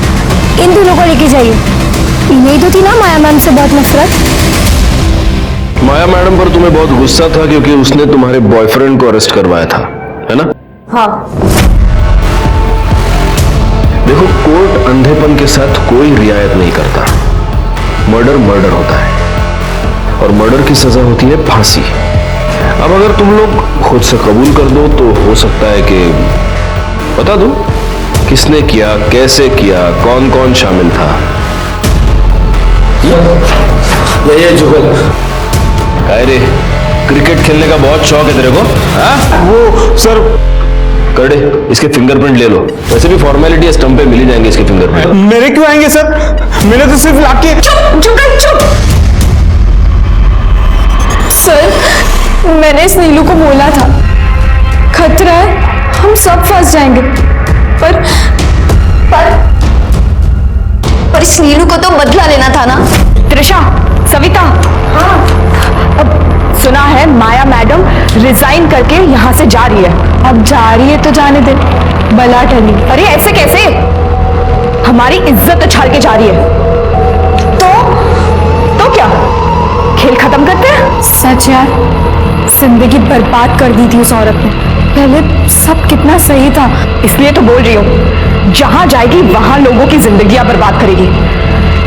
इन दोनों को लेके जाइए। इन्हें तो थी ना माया मैम से बहुत नफरत। माया मैडम पर तुम्हें बहुत गुस्सा था क्योंकि उसने तुम्हारे बॉयफ्रेंड को अरेस्ट करवाया था, है ना? हाँ। देखो, कोर्ट अंधेपन के साथ कोई रियायत नहीं करता। मर्डर मर्डर होता है, और मर्डर की सजा होती है फांसी। अब अगर तुम लोग खुद से कबूल कर दो तो हो सकता है कि बता दो किसने किया, कैसे किया, कौन कौन शामिल था। ये जुगल। अरे, क्रिकेट खेलने का बहुत शौक है तेरे को? हाँ? वो सर, कड़े, इसके फिंगरप्रिंट ले लो। वैसे भी फॉर्मेलिटी स्टंप पे मिल ही जाएंगे इसके फिंगरप्रिंट। मेरे क्यों आएंगे सर? मैंने तो सिर्फ लाके। चुप। सर, मैंने इस नीलू को बोला था, खतरा है, हम सब फंस जाएंगे। पर इस नीलू को तो बदला लेना था ना। त्रिशा, सविता। हाँ। अब सुना है माया मैडम रिजाइन करके यहाँ से जा रही है। अब जा रही है तो जाने दे, बला टली। अरे ऐसे कैसे? हमारी इज्जत उछाल के जा रही है। तो क्या खेल खत्म करते हैं? सच यार, जिंदगी बर्बाद कर दी थी उस औरत ने। पहले सब कितना सही था। इसलिए तो बोल रही हूँ, जहां जाएगी वहां लोगों की जिंदगियां बर्बाद करेगी।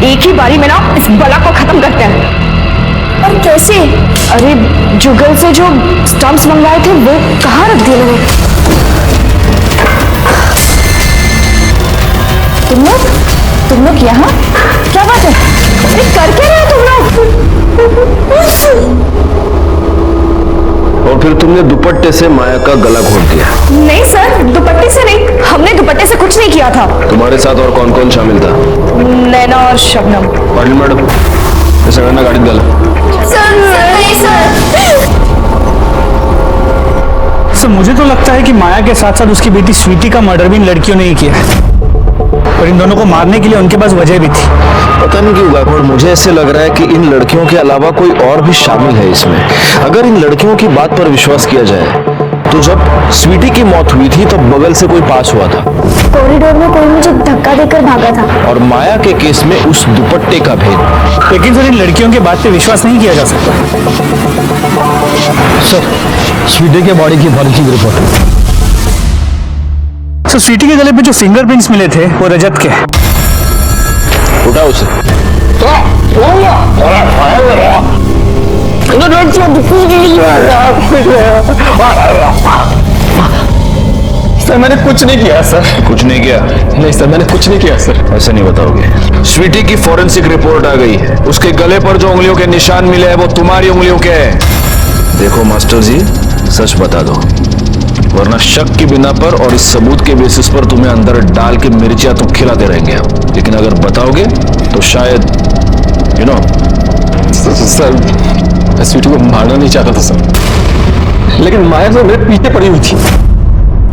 एक ही बारी में ना इस बला को खत्म करते हैं। और कैसे? अरे, जुगल से जो स्टम्प्स मंगवाए थे वो कहाँ रख दिए लोगों? तुम लोग यहाँ? क्या बात है? अरे कर क्या रहे हो तुम लोग? और फिर तुमने दुपट्टे से माया का गला घोट दिया? नहीं सर, दुपट्टे से नहीं, हमने दुपट्टे से कुछ नहीं किया था। तुम्हारे साथ और कौन कौन शामिल था? नैना और शबनम। पाटिल मैडम, इसे नैना गाड़ी में डाला। सर, मुझे तो लगता है कि माया के साथ साथ उसकी बेटी स्वीटी का मर्डर भी इन लड़कियों ने ही किया है, और इन दोनों को मारने के लिए उनके पास वजह भी थी। पता नहीं क्यों गायकवाड़, मुझे ऐसे लग रहा है कि इन लड़कियों के अलावा कोई और भी शामिल है इसमें। अगर इन लड़कियों की बात पर विश्वास किया जाए तो जब स्वीटी की मौत हुई थी तब बगल से कोई पास हुआ था, कॉरिडोर में कोई मुझे धक्का देकर भागा था। और माया के केस में उस दुपट्टे का भेद। लेकिन सर, इन लड़कियों के बात पे विश्वास नहीं किया जा सकता। सर, स्वीटी के बॉडी की फॉरेंसिक रिपोर्ट। सर, स्वीटी के गले पे जो फिंगरप्रिंट्स मिले थे वो रजत के। उठाओ उसे। सर, मैंने कुछ नहीं किया सर। कुछ नहीं किया? नहीं सर, मैंने कुछ नहीं किया सर। ऐसे नहीं बताओगे। स्वीटी की फॉरेंसिक रिपोर्ट आ गई है, उसके गले पर जो उंगलियों के निशान मिले हैं वो तुम्हारी उंगलियों के हैं। देखो मास्टर जी, सच बता दो, वरना शक की बिना पर और इस सबूत के बेसिस पर तुम्हें अंदर डाल के मिर्चियां तुम खिलाते रहेंगे हम। लेकिन अगर बताओगे तो शायद यू नो। सर मैं स्वीटी को मारना नहीं चाहता था सर, लेकिन माया तो मेरे पीछे पड़ी हुई थी।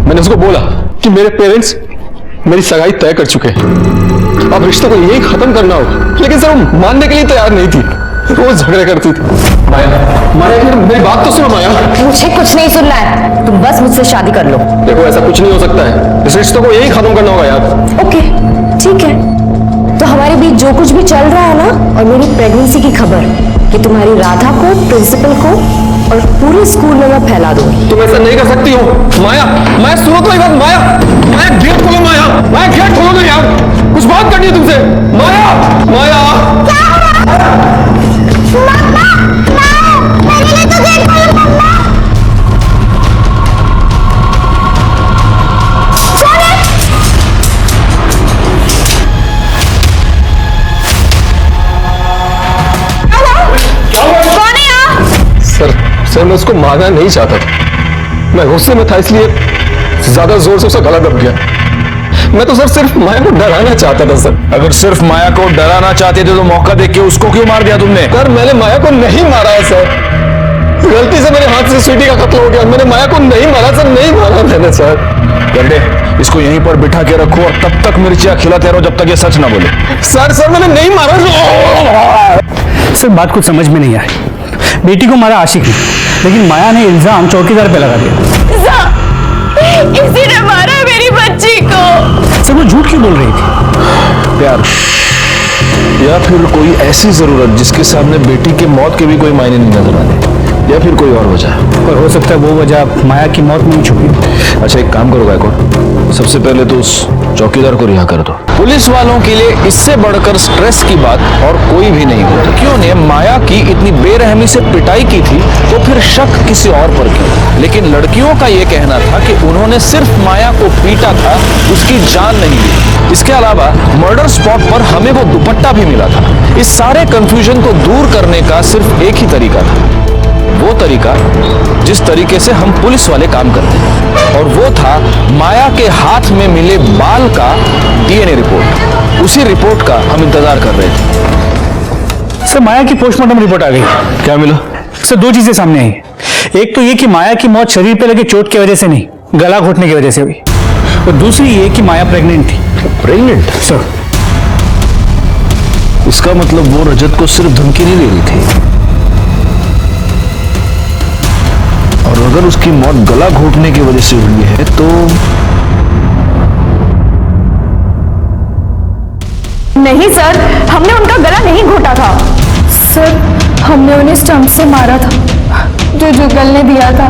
मैंने उसको बोला कि मेरे पेरेंट्स मेरी सगाई तय कर चुके हैं, अब रिश्ते को यही खत्म करना होगा। लेकिन सर वो मानने के लिए तैयार नहीं थी, रोज झगड़े करती थी। माया मेरी बात तो सुनो माया। मुझे कुछ नहीं सुनना है, तुम बस मुझसे शादी कर लो। देखो ऐसा कुछ नहीं हो सकता है, इस रिश्ते को यही खत्म करना होगा यार। ओके ठीक है, तो हमारे बीच जो कुछ भी चल रहा है ना, और मेरी प्रेगनेंसी की खबर कि तुम्हारी राधा को, प्रिंसिपल को और पूरे स्कूल में मैं फैला दूंगी। तुम ऐसा नहीं कर सकती हो माया। माया सुनो तो एक बात माया। माया गेट खोलो माया। माया गेट खोलो ना यार, कुछ बात करनी है तुमसे। माया माया सर मैं उसको मारना नहीं चाहता था, मैं गुस्से में था इसलिए ज्यादा जोर से उसका गला दब गया। मैं तो सर सिर्फ माया को डराना चाहता था सर। अगर सिर्फ माया को डराना चाहते थे तो मौका देख के उसको क्यों मार दिया तुमने? सर मैंने माया को नहीं मारा है सर, गलती से मेरे हाथ से स्वीटी का कत्ल हो गया। मैंने माया को नहीं मारा सर, नहीं मारा मैंने सर। गड्ढे इसको यहीं पर बिठा के रखो और तब तक मिर्चियां खिलाते रहो जब तक ये सच ना बोले। सर मैंने नहीं मारा सर। बात कुछ समझ में नहीं आई। बेटी को मारा आशिक ने, लेकिन माया ने इल्जाम चौकीदार पे लगा दिया। इसी ने मारा मेरी बच्ची को। सर वो झूठ क्यों बोल रही थी? प्यार या फिर कोई ऐसी जरूरत जिसके सामने बेटी के मौत के भी कोई मायने नहीं नजर आते, या फिर कोई और वजह? पर हो सकता है वो वजह माया की मौत में ही छुपी। अच्छा एक काम करो गायकवाड़, सबसे पहले तो उस चौकीदार को रिहा कर दो। पुलिस वालों के लिए इससे बढ़कर स्ट्रेस की बात और कोई भी नहीं होती। लड़कियों ने माया की इतनी बेरहमी से पिटाई की थी तो फिर शक किसी और पर क्यों? लेकिन लड़कियों का यह कहना था कि उन्होंने सिर्फ माया को पीटा था, उसकी जान नहीं ली। इसके अलावा मर्डर स्पॉट पर हमें वो दुपट्टा भी मिला था। इस सारे कंफ्यूजन को दूर करने का सिर्फ एक ही तरीका था, वो तरीका जिस तरीके से हम पुलिस वाले काम करते हैं, और वो था माया के हाथ में मिले बाल का डीएनए रिपोर्ट। उसी रिपोर्ट का हम इंतजार कर रहे थे। सर माया की पोस्टमार्टम रिपोर्ट आ गई। क्या मिला? सर दो चीजें सामने आई। एक तो ये कि माया की मौत शरीर पे लगे चोट की वजह से नहीं, गला घोटने की वजह से हुई, और दूसरी ये कि माया प्रेग्नेंट थी। प्रेग्नेंट? सर इसका मतलब वो रजत को सिर्फ धमकी नहीं दे रही थी, और अगर उसकी मौत गला घोटने की वजह से हुई है तो नहीं सर, हमने उनका गला नहीं घोटा था। सर हमने उन्हें स्टंप से मारा था, जो जुगल ने दिया था।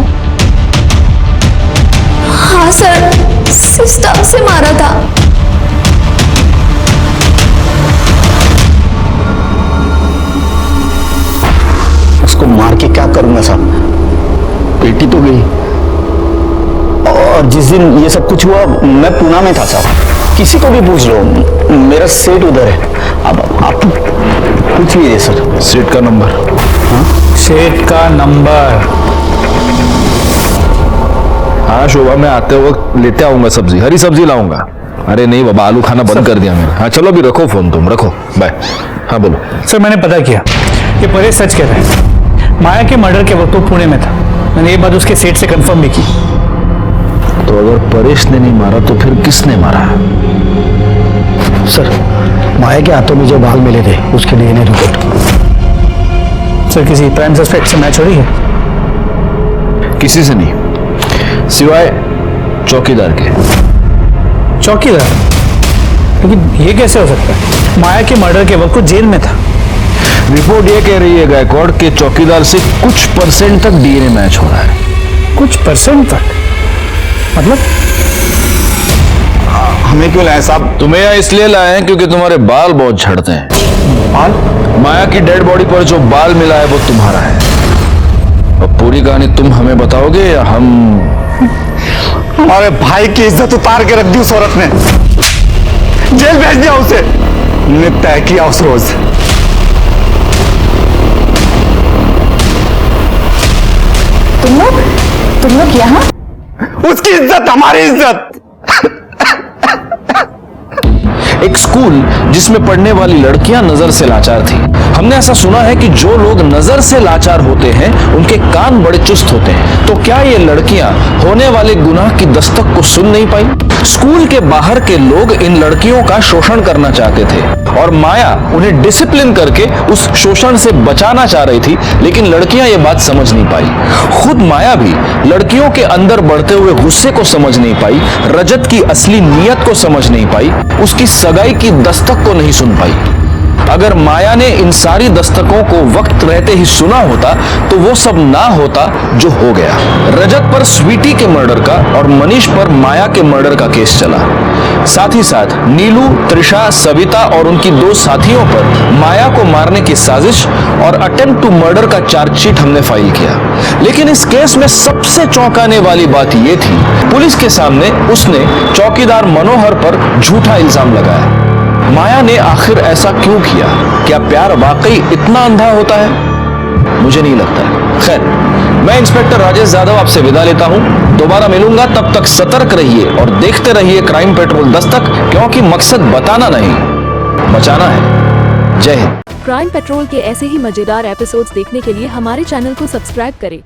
हाँ सर, स्टंप से मारा था। उसको मार के क्या करूंगा साहब, बेटी तो गई, और जिस दिन ये सब कुछ हुआ मैं पूना में था साहब। किसी को भी पूछ लो, मेरा सेठ उधर है। अब आप पूछ लीजिए सर। सेठ का नंबर? हाँ सेठ का नंबर। हाँ शोभा, मैं आते वक्त लेते आऊंगा सब्जी, हरी सब्जी लाऊंगा। अरे नहीं बाबा, आलू खाना बंद कर दिया मैंने। हाँ चलो अभी रखो फोन, तुम रखो, बाय। हाँ बोलो। सर मैंने पता किया, ये परेश सच कह रहा है। माया के मर्डर के वक्त वो पुणे में था। मैंने ये बात उसके सेठ से कंफर्म भी की। तो अगर परेश ने नहीं मारा तो फिर किसने मारा? सर माया के हाथों में जो बाल मिले थे उसके डीएनए रिपोर्ट। सर किसी प्राइम सस्पेक्ट से मैच हो रही है? किसी से नहीं, सिवाय चौकीदार के। चौकीदार? लेकिन ये कैसे हो सकता है? माया के मर्डर के वक्त वो जेल में था। रिपोर्ट ये कह रही है गायकवाड़ के चौकीदार से कुछ परसेंट तक डीएनए मैच हो रहा है। कुछ परसेंट तक? मतलब? हमें क्यों लाए साहब? तुम्हें यहाँ इसलिए लाए हैं क्योंकि तुम्हारे बाल बहुत झड़ते हैं। बाल? माया की डेड बॉडी पर जो बाल मिला है वो तुम्हारा है। अब पूरी कहानी तुम हमें बताओगे या हम? हमारे भाई की इज्जत उतार के रख दी उस औरत ने, जेल भेज दिया उसे। हमने तय किया उस रोज। तुम लोग यहाँ? उसकी इज्जत हमारी इज्जत। एक स्कूल जिसमें पढ़ने वाली लड़कियां नजर से लाचार थी। हमने ऐसा सुना है कि जो लोग नजर से लाचार होते हैं उनके कान बड़े चुस्त होते हैं। तो क्या ये लड़कियां होने वाले गुनाह की दस्तक को सुन नहीं पाई? स्कूल के बाहर के लोग इन लड़कियों का शोषण करना चाहते थे और माया उन्हें डिसिप्लिन करके उस शोषण से बचाना चाह रही थी, लेकिन लड़कियां ये बात समझ नहीं पाई। खुद माया भी लड़कियों के अंदर बढ़ते हुए गुस्से को समझ नहीं पाई, रजत की असली नीयत को समझ नहीं पाई, उसकी सगाई की दस्तक को नहीं सुन पाई। अगर माया ने इन सारी दस्तकों को वक्त रहते ही सुना होता तो वो सब ना होता जो हो गया। रजत पर स्वीटी के मर्डर का और मनीष पर माया के मर्डर का केस चला। साथ ही साथ नीलू, त्रिशा, सविता और उनकी 2 साथियों पर माया को मारने की साजिश और अटेम्प्ट टू मर्डर का चार्जशीट हमने फाइल किया। लेकिन इस केस में सबसे चौंकाने वाली बात यह थी, पुलिस के सामने उसने चौकीदार मनोहर पर झूठा इल्जाम लगाया। माया ने आखिर ऐसा क्यों किया? क्या प्यार वाकई इतना अंधा होता है? मुझे नहीं लगता। खैर, मैं इंस्पेक्टर राजेश यादव आपसे विदा लेता हूं। दोबारा मिलूंगा, तब तक सतर्क रहिए और देखते रहिए क्राइम पेट्रोल दस्तक, क्योंकि मकसद बताना नहीं, बचाना है। जय हिंद। क्राइम पेट्रोल के ऐसे ही मजेदार एपिसोड्स देखने के लिए हमारे चैनल को सब्सक्राइब करें